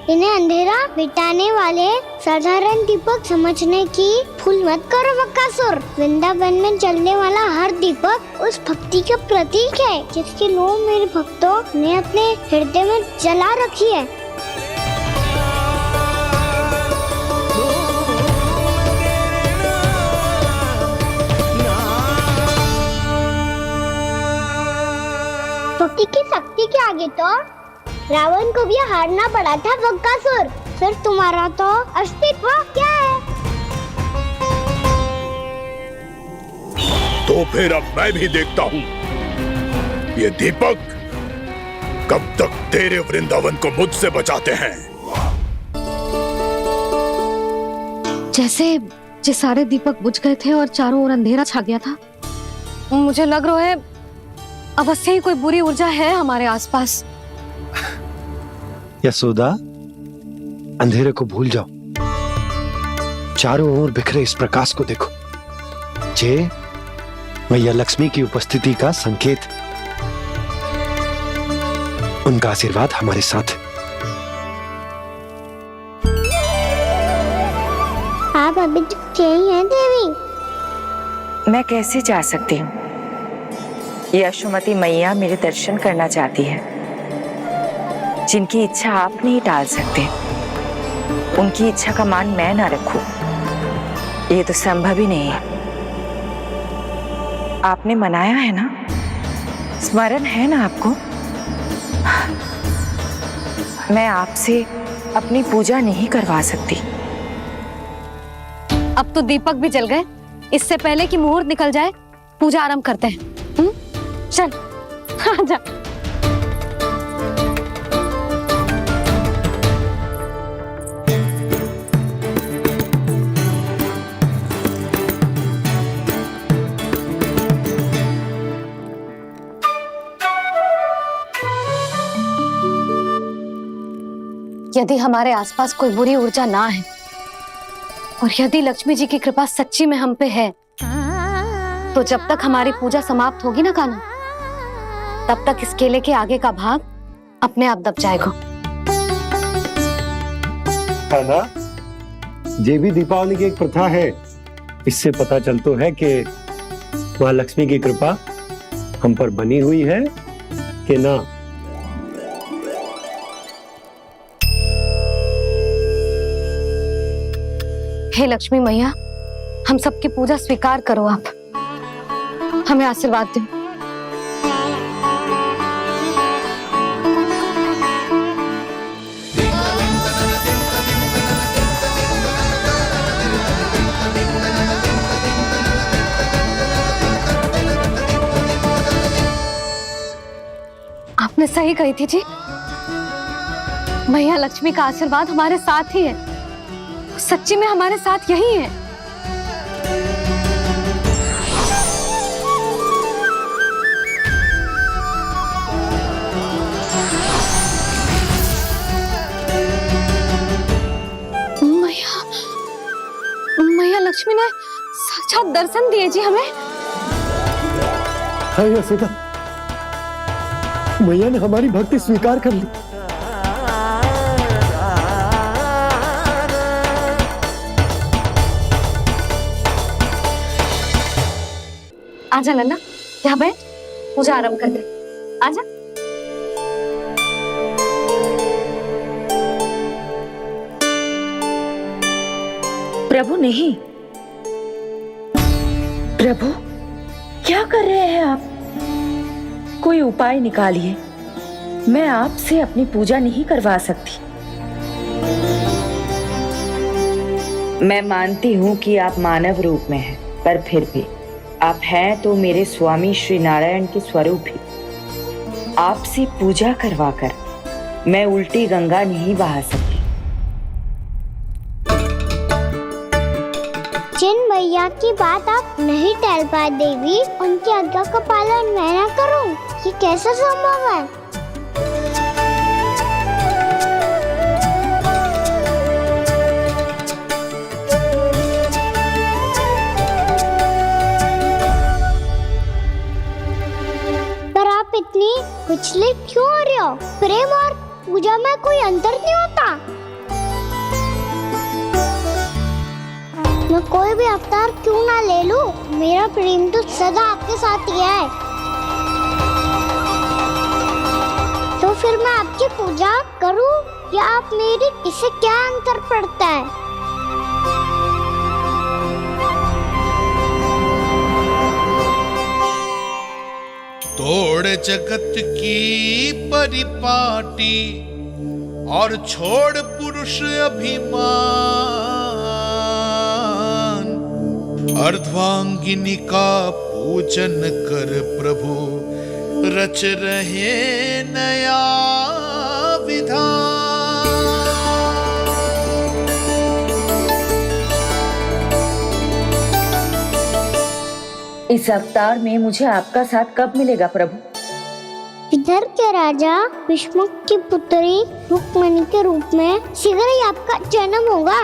इन्हें अंधेरा मिटाने वाले साधारण दीपक समझने की भूल मत करो बकासुर। वृंदावन में जलने वाला हर दीपक उस भक्ति का प्रतीक है जिसकी लो मेरे भक्तों ने अपने हृदय में जला रखी है। भक्ति की शक्ति के आगे तो रावण को भी हारना पड़ा था बकासुर। फिर तुम्हारा तो अस्तित्व क्या है? तो फिर अब मैं भी देखता हूँ ये दीपक कब तक तेरे वृंदावन को मुझसे बचाते हैं। जैसे ये सारे दीपक बुझ गए थे और चारों ओर अंधेरा छा गया था, मुझे लग रहा है अवश्य ही कोई बुरी ऊर्जा है हमारे आसपास। यशोदा, अंधेरे को भूल जाओ, चारों ओर बिखरे इस प्रकाश को देखो। जे मैया लक्ष्मी की उपस्थिति का संकेत, उनका आशीर्वाद हमारे साथ है। आप अभी तक यही हैं देवी? मैं कैसे जा सकती हूँ? यशोमती मैया मेरे दर्शन करना चाहती है, जिनकी इच्छा आप नहीं टाल सकते। उनकी इच्छा का मान मैं ना रखूं, ये तो संभव ही नहीं है। आपने मनाया है ना, स्मरण है ना आपको? मैं आपसे अपनी पूजा नहीं करवा सकती। अब तो दीपक भी जल गए, इससे पहले कि मुहूर्त निकल जाए पूजा आरंभ करते हैं। चल आजा। यदि हमारे आसपास कोई बुरी ऊर्जा ना है और यदि लक्ष्मी जी की कृपा सच्ची में हम पे है, तो जब तक हमारी पूजा समाप्त होगी ना कान्हा, तब तक इस केले के आगे का भाग अपने आप दब जाएगा। कान्हा, ये भी दीपावली की एक प्रथा है। इससे पता चलता है कि माँ लक्ष्मी की कृपा हम पर बनी हुई है कि ना। हे लक्ष्मी मैया, हम सबकी पूजा स्वीकार करो, आप हमें आशीर्वाद दो। आपने सही कही थी जी, मैया लक्ष्मी का आशीर्वाद हमारे साथ ही है, सच्ची में हमारे साथ यही है। मैया लक्ष्मी ने साक्षात दर्शन दिए जी हमें। हाँ यशोदा, मैया ने हमारी भक्ति स्वीकार कर ली। आजा नन्ना, यहाँ बैठ, पूजा आरंभ कर दे। आजा। प्रभु नहीं, प्रभु क्या कर रहे हैं आप? कोई उपाय निकालिए, मैं आपसे अपनी पूजा नहीं करवा सकती। मैं मानती हूँ कि आप मानव रूप में हैं, पर फिर भी आप हैं तो मेरे स्वामी श्री नारायण के स्वरूप ही। आपसे पूजा करवाकर मैं उल्टी गंगा नहीं बहा सकती। जिन भैया की बात आप नहीं टाल पाए देवी, उनकी आज्ञा का पालन मैं ना करूं, ये कैसा संभव है? पर आप इतनी विचलित क्यों हो रहे हो? प्रेम और पूजा में कोई अंतर नहीं होता। मैं कोई भी अवतार क्यों ना ले लूं, मेरा प्रेम तो सदा आपके साथ ही है। तो फिर मैं आपकी पूजा करूं या आप मेरी, इससे क्या अंतर पड़ता है? तोड़ जगत की परिपाटी और छोड़ पुरुष अभिमान, अर्धांगिनी का पूजन कर प्रभु रच रहे नया विधान। इस अवतार में मुझे आपका साथ कब मिलेगा प्रभु? इधर के राजा भीष्म की पुत्री रुक्मणी के रूप में शीघ्र ही आपका जन्म होगा।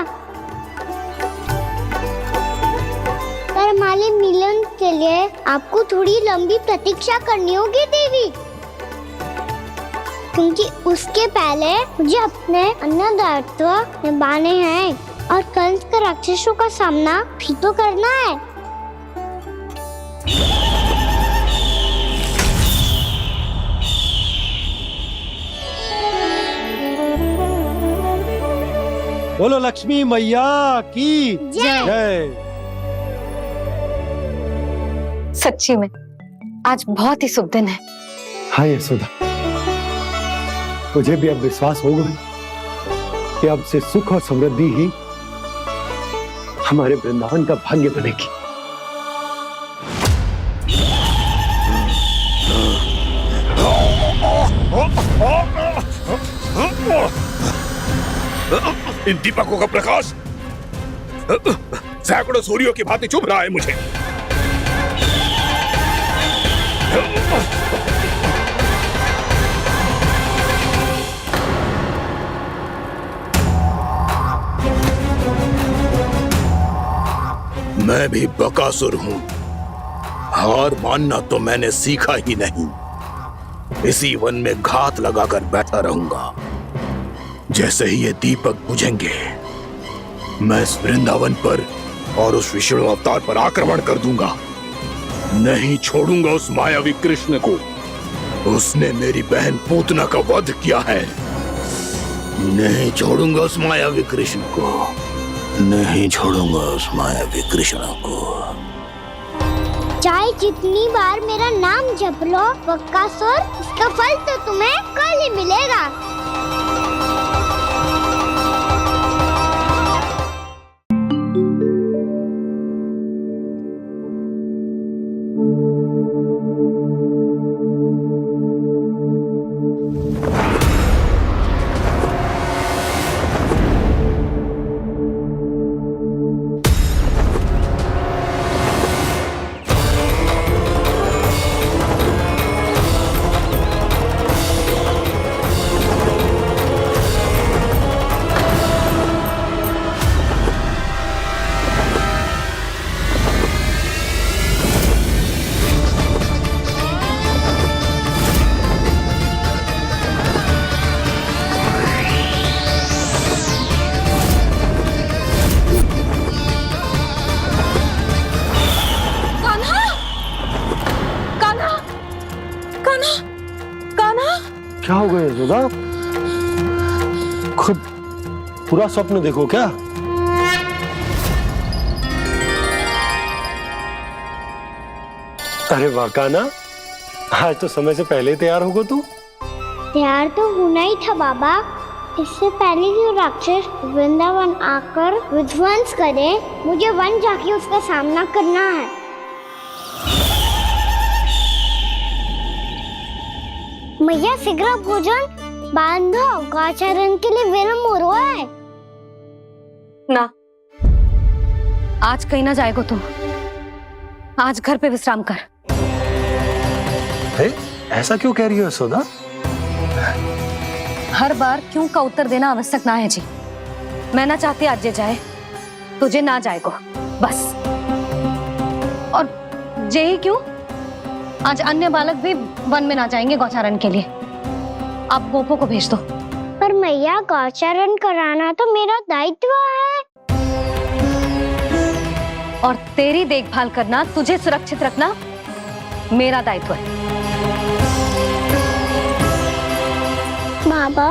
पर हमारे मिलन के लिए आपको थोड़ी लंबी प्रतीक्षा करनी होगी देवी, क्योंकि उसके पहले मुझे अपने अन्य दायित्व निभाने हैं और कंस के राक्षसों का सामना भी तो करना है। बोलो लक्ष्मी मैया की जय। सच्ची में आज बहुत ही शुभ दिन है। हाँ यशोदा, मुझे भी अब विश्वास हो गया कि अब से सुख और समृद्धि ही हमारे वृंदावन का भाग्य बनेगी। इन दीपकों का प्रकाश सैकड़ों सूर्यों की भांति चुभ रहा है मुझे। मैं भी बकासुर हूं, हार मानना तो मैंने सीखा ही नहीं। इसी वन में घात लगाकर बैठा रहूंगा। जैसे ही ये दीपक बुझेंगे, मैं इस वृंदावन पर और उस विष्णु अवतार पर आक्रमण कर दूंगा। नहीं छोड़ूंगा उस मायावी कृष्ण को। उसने मेरी बहन पूतना का वध किया है। नहीं छोड़ूंगा उस मायावी कृष्ण को। नहीं छोड़ूंगा उस मायावी कृष्ण को। चाहे जितनी बार मेरा नाम जप लो बकासुर, इसका फल तो तुम्हें कल ही मिलेगा। क्या हो गया यशोदा? खुद पूरा स्वप्न देखो क्या? अरे वाह कान्हा, आज तो समय से पहले तैयार होगा तू। तैयार तो होना ही था बाबा। इससे पहले कि राक्षस वृंदावन आकर विध्वंस करे, मुझे वन जाके उसका सामना करना है। मैया शीघ्र भोजन बांधो, गौचरण के लिए विलंब हो रहा है। ना, आज कहीं ना जाएगा तुम। आज घर पे विश्राम कर। ऐसा क्यों कह रही हो यशोदा? हर बार क्यों का उत्तर देना आवश्यक ना है जी। मैं ना चाहती आज ये जाए, तुझे ना जाएगो बस। और जे ही क्यों, आज अन्य बालक भी वन में ना जाएंगे गौचारण के लिए। आप गोपो को भेज दो। पर मैया गौचारण कराना तो मेरा दायित्व है। और तेरी देखभाल करना, तुझे सुरक्षित रखना मेरा दायित्व है। बाबा,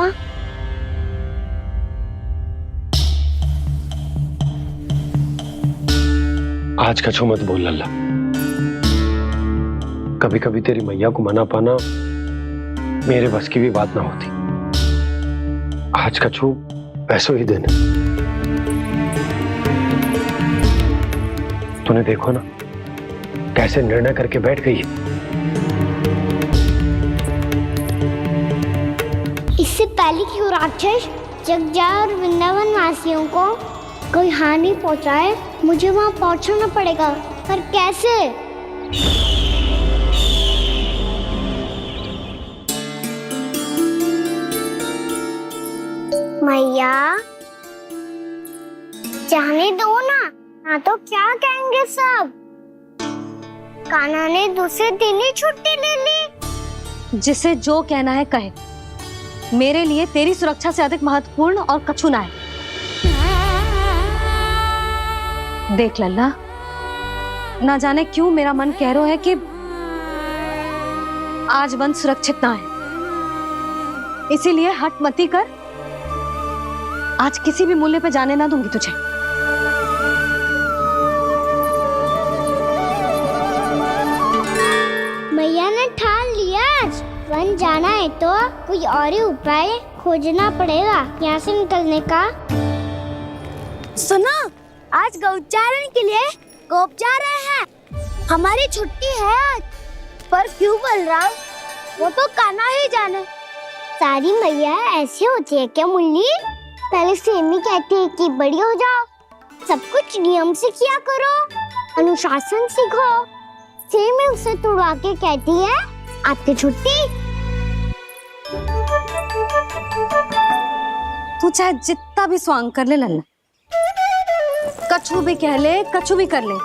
आज कछु मत बोल लल्ला। कभी कभी तेरी मैया को मना पाना मेरे बस की भी बात ना होती। आज कछु पैसों ही देने। तूने देखो ना कैसे निर्णय करके बैठ गई है। इससे पहले कि वो राक्षस जगजाय और वृंदावन वासियों को कोई हानि पहुंचाए, मुझे वहां पहुंचना पड़ेगा। पर कैसे? मैया, जाने दो ना तो क्या कहेंगे सब। कान्हा ने दूसरे दिन ही छुट्टी ले ली। जिसे जो कहना है कहे, मेरे लिए तेरी सुरक्षा से अधिक महत्वपूर्ण और कछु ना है। देख लल्ला, ना जाने क्यों मेरा मन कह रहा है कि आज वन सुरक्षित ना है, इसीलिए हट मती कर। आज किसी भी मूल्य पे जाने ना दूंगी तुझे। मैया ने ठान लिया, आज वन जाना है तो कोई और ही उपाय खोजना पड़ेगा यहाँ से निकलने का। सुनो, आज गौचारण के लिए गोप जा रहे हैं। हमारी छुट्टी है आज। पर क्यों बलराम? वो तो कान्हा ही जाने। सारी मैया ऐसी होती है क्या मुल्ली? पहले सेमी कहती है कि बड़ी हो जाओ, सब कुछ नियम से किया करो, अनुशासन सीखो। सेमी उसे तुड़वा के कहती है आपकी छुट्टी। तू चाहे जितना भी स्वांग कर ले लल्ला, कछु भी कह ले, कछु भी कर ले,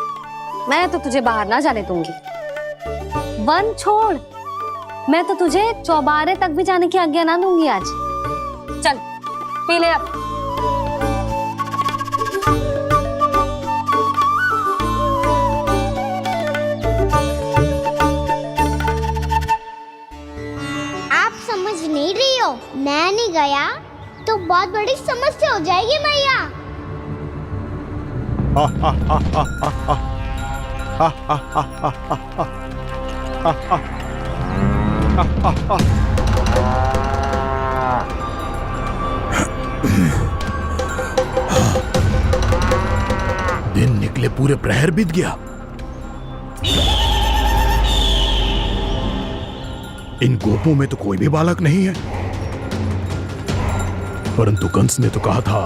मैं तो तुझे बाहर ना जाने दूंगी। वन छोड़, मैं तो तुझे चौबारे तक भी जाने की आज्ञा ना दूंगी आज। चल पी ले अब। आप समझ नहीं रही हो, मैं नहीं गया तो बहुत बड़ी समस्या हो जाएगी मैया। दिन निकले पूरे प्रहर बीत गया। इन गोपों में तो कोई भी बालक नहीं है, परंतु कंस ने तो कहा था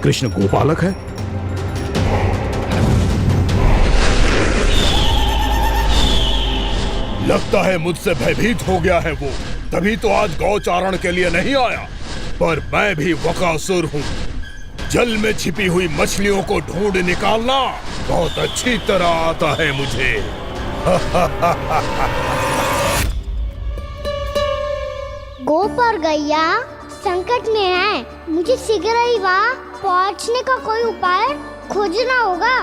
कृष्ण गोपालक है। लगता है मुझसे भयभीत हो गया है वो, तभी तो आज गौचारण के लिए नहीं आया। पर मैं भी वकासुर हूँ। जल में छिपी हुई मछलियों को ढूंढ निकालना बहुत अच्छी तरह आता है मुझे। गोप और गैया संकट में है, मुझे शीघ्र ही वहाँ पहुँचने का कोई उपाय खोजना होगा।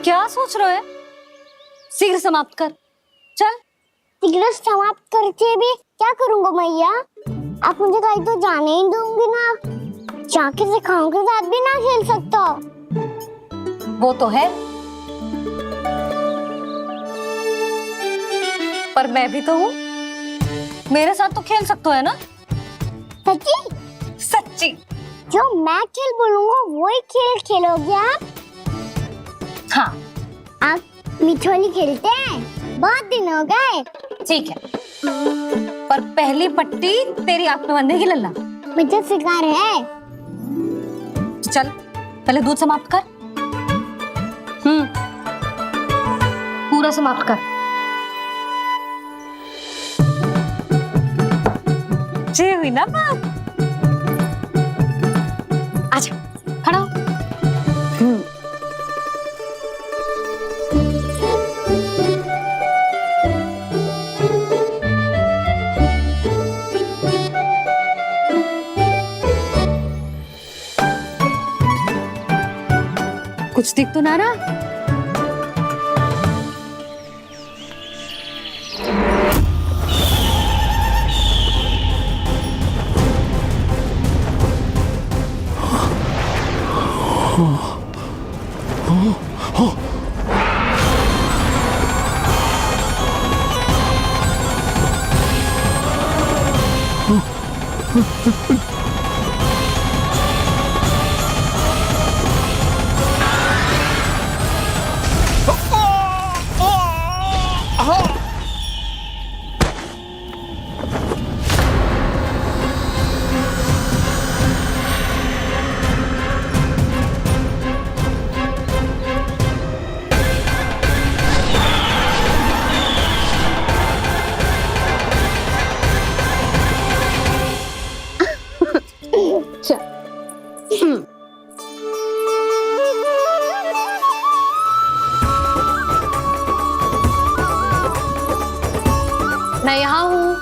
क्या सोच रहे हो? शीघ्र समाप्त कर, चल। शीघ्र समाप्त करके भी क्या करूँगा मैया? आप मुझे कहीं तो जाने ही दूंगी ना। जाके सिखाओं के साथ भी ना खेल सकता। वो तो है, पर मैं भी तो हूँ, मेरे साथ तो खेल सकते हो है ना? सच्ची? सच्ची। जो मैं खेल बोलूँगा वही खेल खेलोगे आप? हाँ। आप मिठोली खेलते हैं? बहुत दिन हो गए। ठीक है, पर पहली पट्टी तेरी आंख में बंधेगी लल्ला। मुझे शिकार है। चल पहले दूध समाप्त कर। पूरा समाप्त कर। जे हुई ना बात। आजा, खड़ा हो। कुछ दिख तो ना रहा। मैं यहाँ हूँ।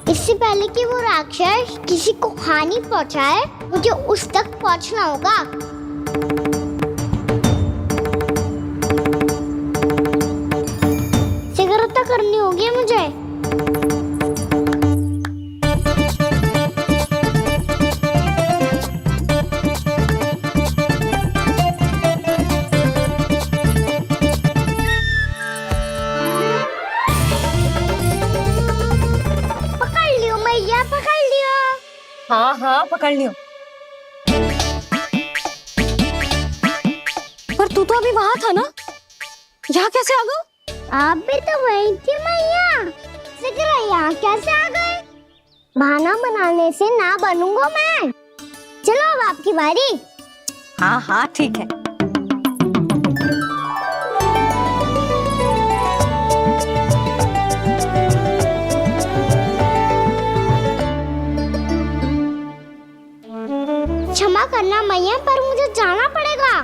इससे पहले कि वो राक्षस किसी को हानि पहुंचाए, मुझे उस तक पहुंचना होगा। सिगरता करनी होगी मुझे। पकड़ लियो मैया, पकड़ लियो। हाँ हाँ पकड़ लियो। पर तू तो अभी वहां था ना, यहाँ कैसे आ गया? आप भी तो वही थी मैया। सिगरा यहाँ कैसे आ गए? बहाना बनाने से ना बनूंगा मैं। चलो अब आपकी बारी। हाँ हाँ ठीक है। क्षमा करना मैया, पर मुझे जाना पड़ेगा।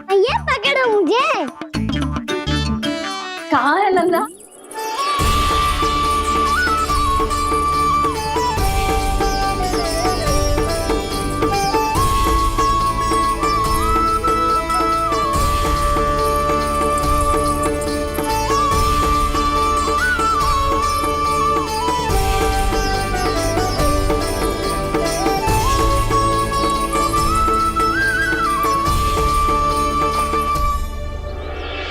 मैया पकड़ो मुझे। कहाँ है नंदा?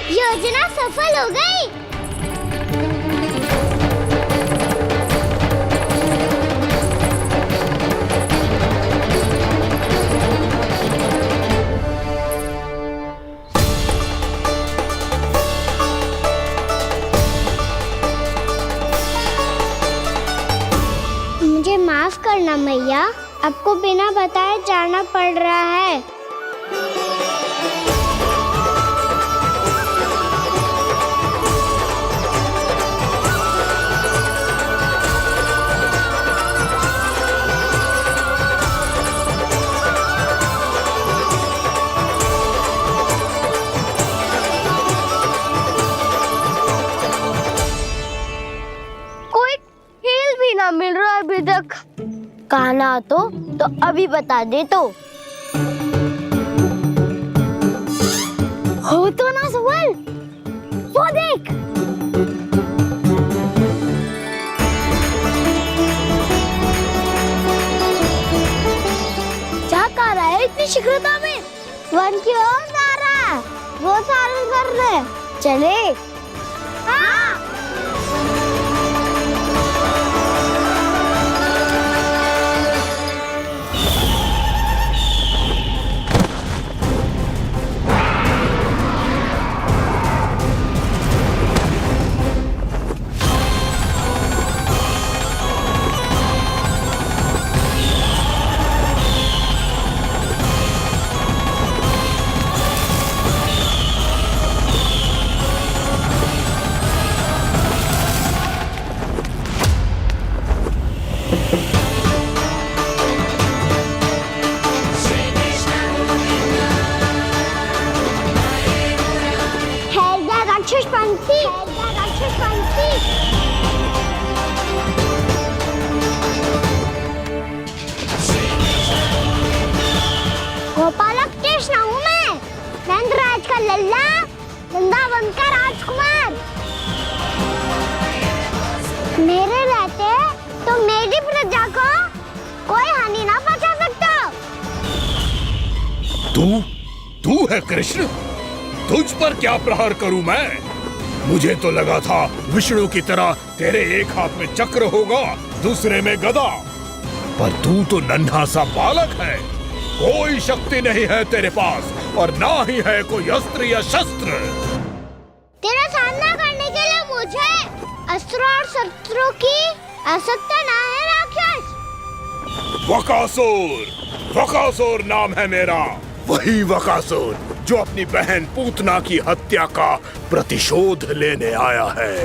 योजना सफल हो गई। मुझे माफ करना मैया, आपको बिना बताए जाना पड़ रहा है। कोई खेल भी ना मिल रहा अभी तक। कहना तो अभी बता दे तो। हो तो ना सवाल, वो देख। क्या कर रहा है इतनी शीघ्रता में? वन की ओर जा रहा है, वो सारे कर रहे। चले। हाँ। लल्ला वृंदावन का राजकुमार। मेरे रहते तो मेरी प्रजा को कोई हानि ना पहुंचा सकता। तू है कृष्ण? तुझ पर क्या प्रहार करूं मैं? मुझे तो लगा था विष्णु की तरह तेरे एक हाथ में चक्र होगा, दूसरे में गदा, पर तू तो नन्हा सा बालक है। कोई शक्ति नहीं है तेरे पास और ना ही है कोई अस्त्र या शस्त्र। तेरा सामना करने के लिए मुझे अस्त्र और शस्त्रों की आवश्यकता ना है राक्षस। वकासुर नाम है मेरा, वही वकासुर जो अपनी बहन पूतना की हत्या का प्रतिशोध लेने आया है।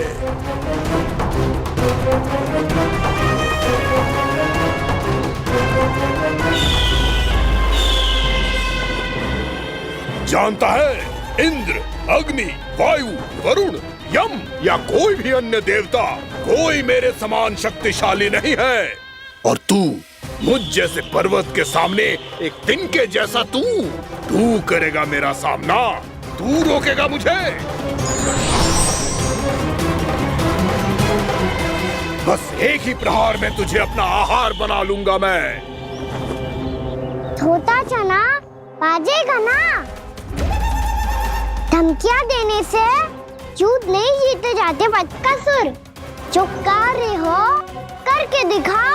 जानता है, इंद्र, अग्नि, वायु, वरुण, यम या कोई भी अन्य देवता कोई मेरे समान शक्तिशाली नहीं है। और तू मुझ जैसे पर्वत के सामने एक तिनके जैसा तू करेगा मेरा सामना? तू रोकेगा मुझे? बस एक ही प्रहार में तुझे अपना आहार बना लूंगा मैं। छोटा चना बाजेगा ना। धमकियां देने से युद्ध नहीं जीते जाते बदकसूर। जो कार्य हो करके दिखाओ।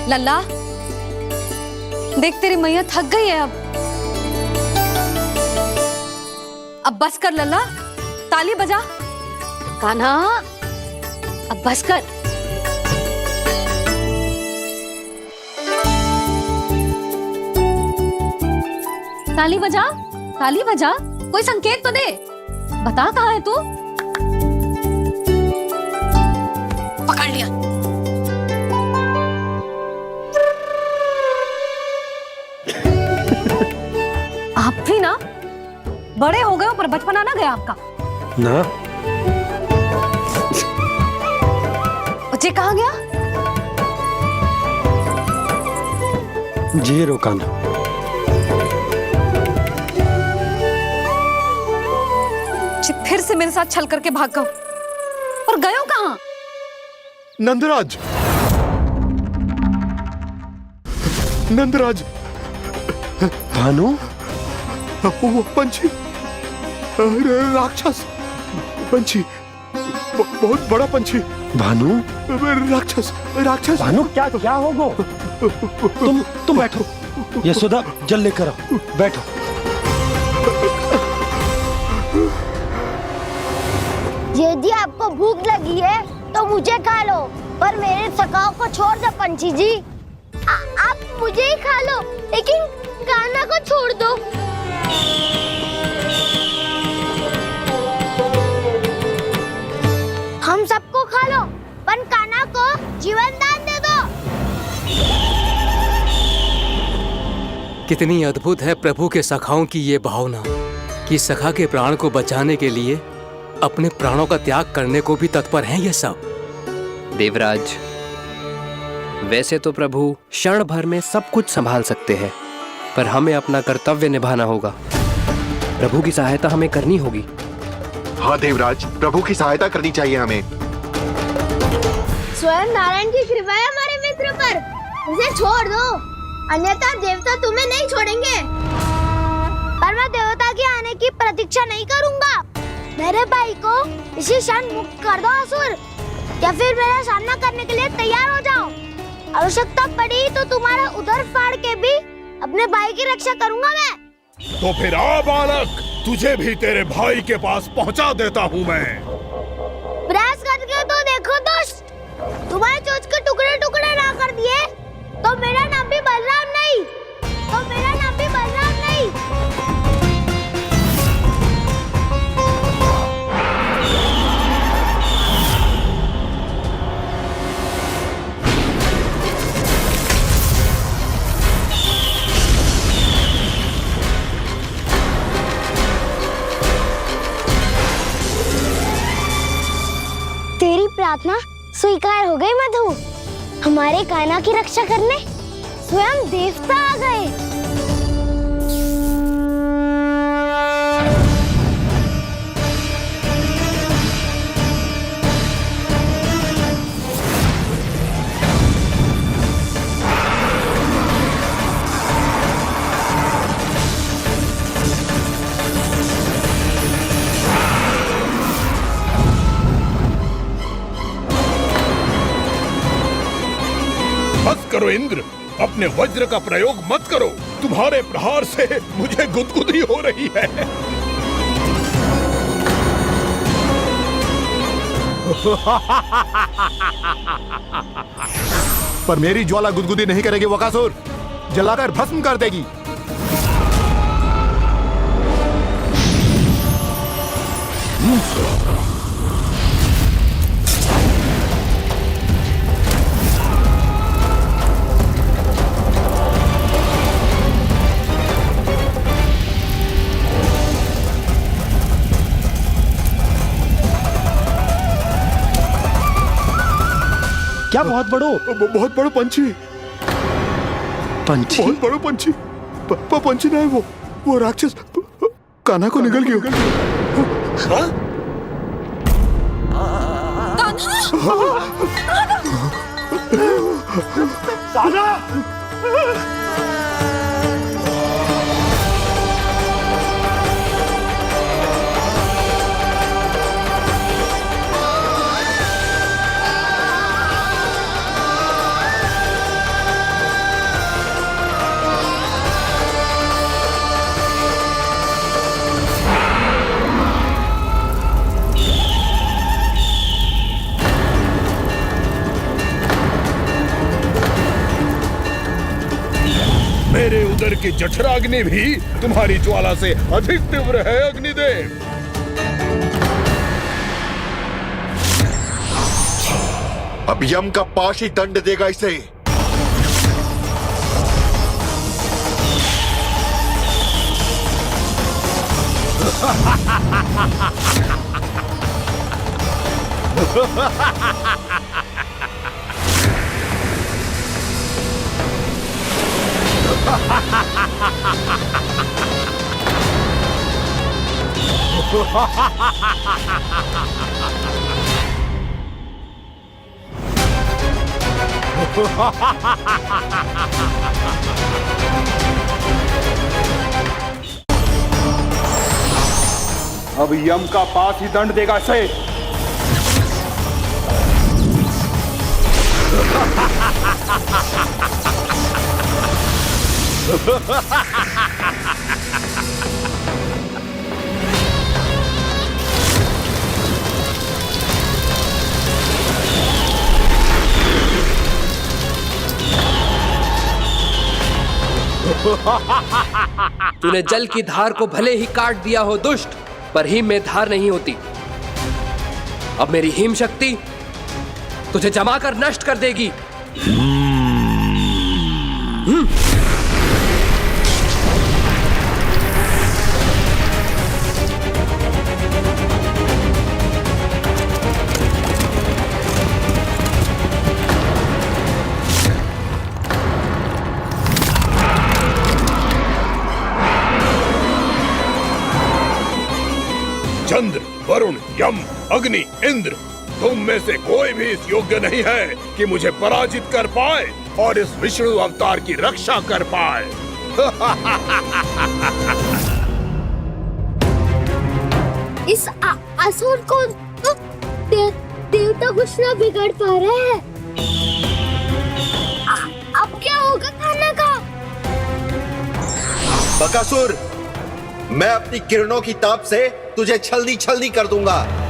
लल्ला, देख तेरी मैया थक गई है अब बस कर लल्ला, ताली बजा। कान्हा, अब बस कर। ताली बजा, ताली बजा, कोई संकेत तो दे, बता कहाँ है तू? पकड़ लिया। आप भी ना बड़े हो गए हो पर बचपना ना गया आपका ना। बच्चे कहाँ गया? जी रोकाना। फिर से मेरे साथ छल करके भाग गए और गए हो कहाँ? नंदराज, नंदराज, भानु, वो पंछी, राक्षस पंछी, बहुत बड़ा पंछी। भानु, राक्षस, राक्षस। भानु, क्या होगा? तुम बैठो, यशोदा जल लेकर आओ, बैठो। यदि आपको भूख लगी है तो मुझे खा लो, पर मेरे सखाओं को छोड़ दो पंछी जी। आप मुझे ही खा लो, लेकिन कान्हा को छोड़ दो। हम सबको खा लो, पर कान्हा को जीवन दान दे दो। कितनी अद्भुत है प्रभु के सखाओं की ये भावना कि सखा के प्राण को बचाने के लिए अपने प्राणों का त्याग करने को भी तत्पर हैं ये सब। देवराज, वैसे तो प्रभु क्षण भर में सब कुछ संभाल सकते हैं, पर हमें अपना कर्तव्य निभाना होगा। प्रभु की सहायता हमें करनी होगी। हाँ देवराज, प्रभु की सहायता करनी चाहिए हमें। स्वयं नारायण की कृपा है हमारे मित्र पर, उसे छोड़ दो, अन्यथा देवता तुम्हें नहीं छोड़ेंगे। पर मैं देवता के आने की प्रतीक्षा नहीं करूंगा। मेरे भाई को इसी क्षण मुक्त कर दो असुर, या फिर मेरा सामना करने के लिए तैयार हो जाओ। आवश्यकता पड़ी तो तुम्हारा उदर फाड़ के भी अपने भाई की रक्षा करूंगा मैं। तो फिर आ बालक, तुझे भी तेरे भाई के पास पहुंचा देता हूँ मैं। प्रयास करके तो देखो दोस्त, तुम्हारे चोंच के टुकड़े टुकड़े ना कर दिए तो मेरा नाम भी बलराम नहीं, तो मेरा नाम भी बलराम नहीं। तेरी प्रार्थना स्वीकार हो गई मधु। हमारे कान्हा की रक्षा करने स्वयं देवता आ गए। बस करो इंद्र, अपने वज्र का प्रयोग मत करो। तुम्हारे प्रहार से मुझे गुदगुदी हो रही है। पर मेरी ज्वाला गुदगुदी नहीं करेगी बकासुर, जलाकर भस्म कर देगी। क्या बहुत बड़ो पंछी। पंछी? बहुत बड़ो पंछी। पंछी ना है वो राक्षस कान्हा को निगल गया। हाँ? कान्हा! मेरे उदर की जठराग्नि भी तुम्हारी ज्वाला से अधिक तीव्र है अग्निदेव। अब यम का पाश ही दंड देगा इसे। अब यम का पास ही दंड देगा इसे। तूने जल की धार को भले ही काट दिया हो दुष्ट, पर हिम में धार नहीं होती। अब मेरी हिम शक्ति तुझे जमाकर नष्ट कर देगी। चंद्र, वरुण, यम, अग्नि, इंद्र, तुम में से कोई भी इस योग्य नहीं है कि मुझे पराजित कर पाए और इस विष्णु अवतार की रक्षा कर पाए। इस असुर को तो देवता कुछ ना बिगाड़ पा रहे हैं। अब क्या होगा कान्हा का? बकासुर, मैं अपनी किरणों की ताप से तुझे छलनी छलनी कर दूंगा।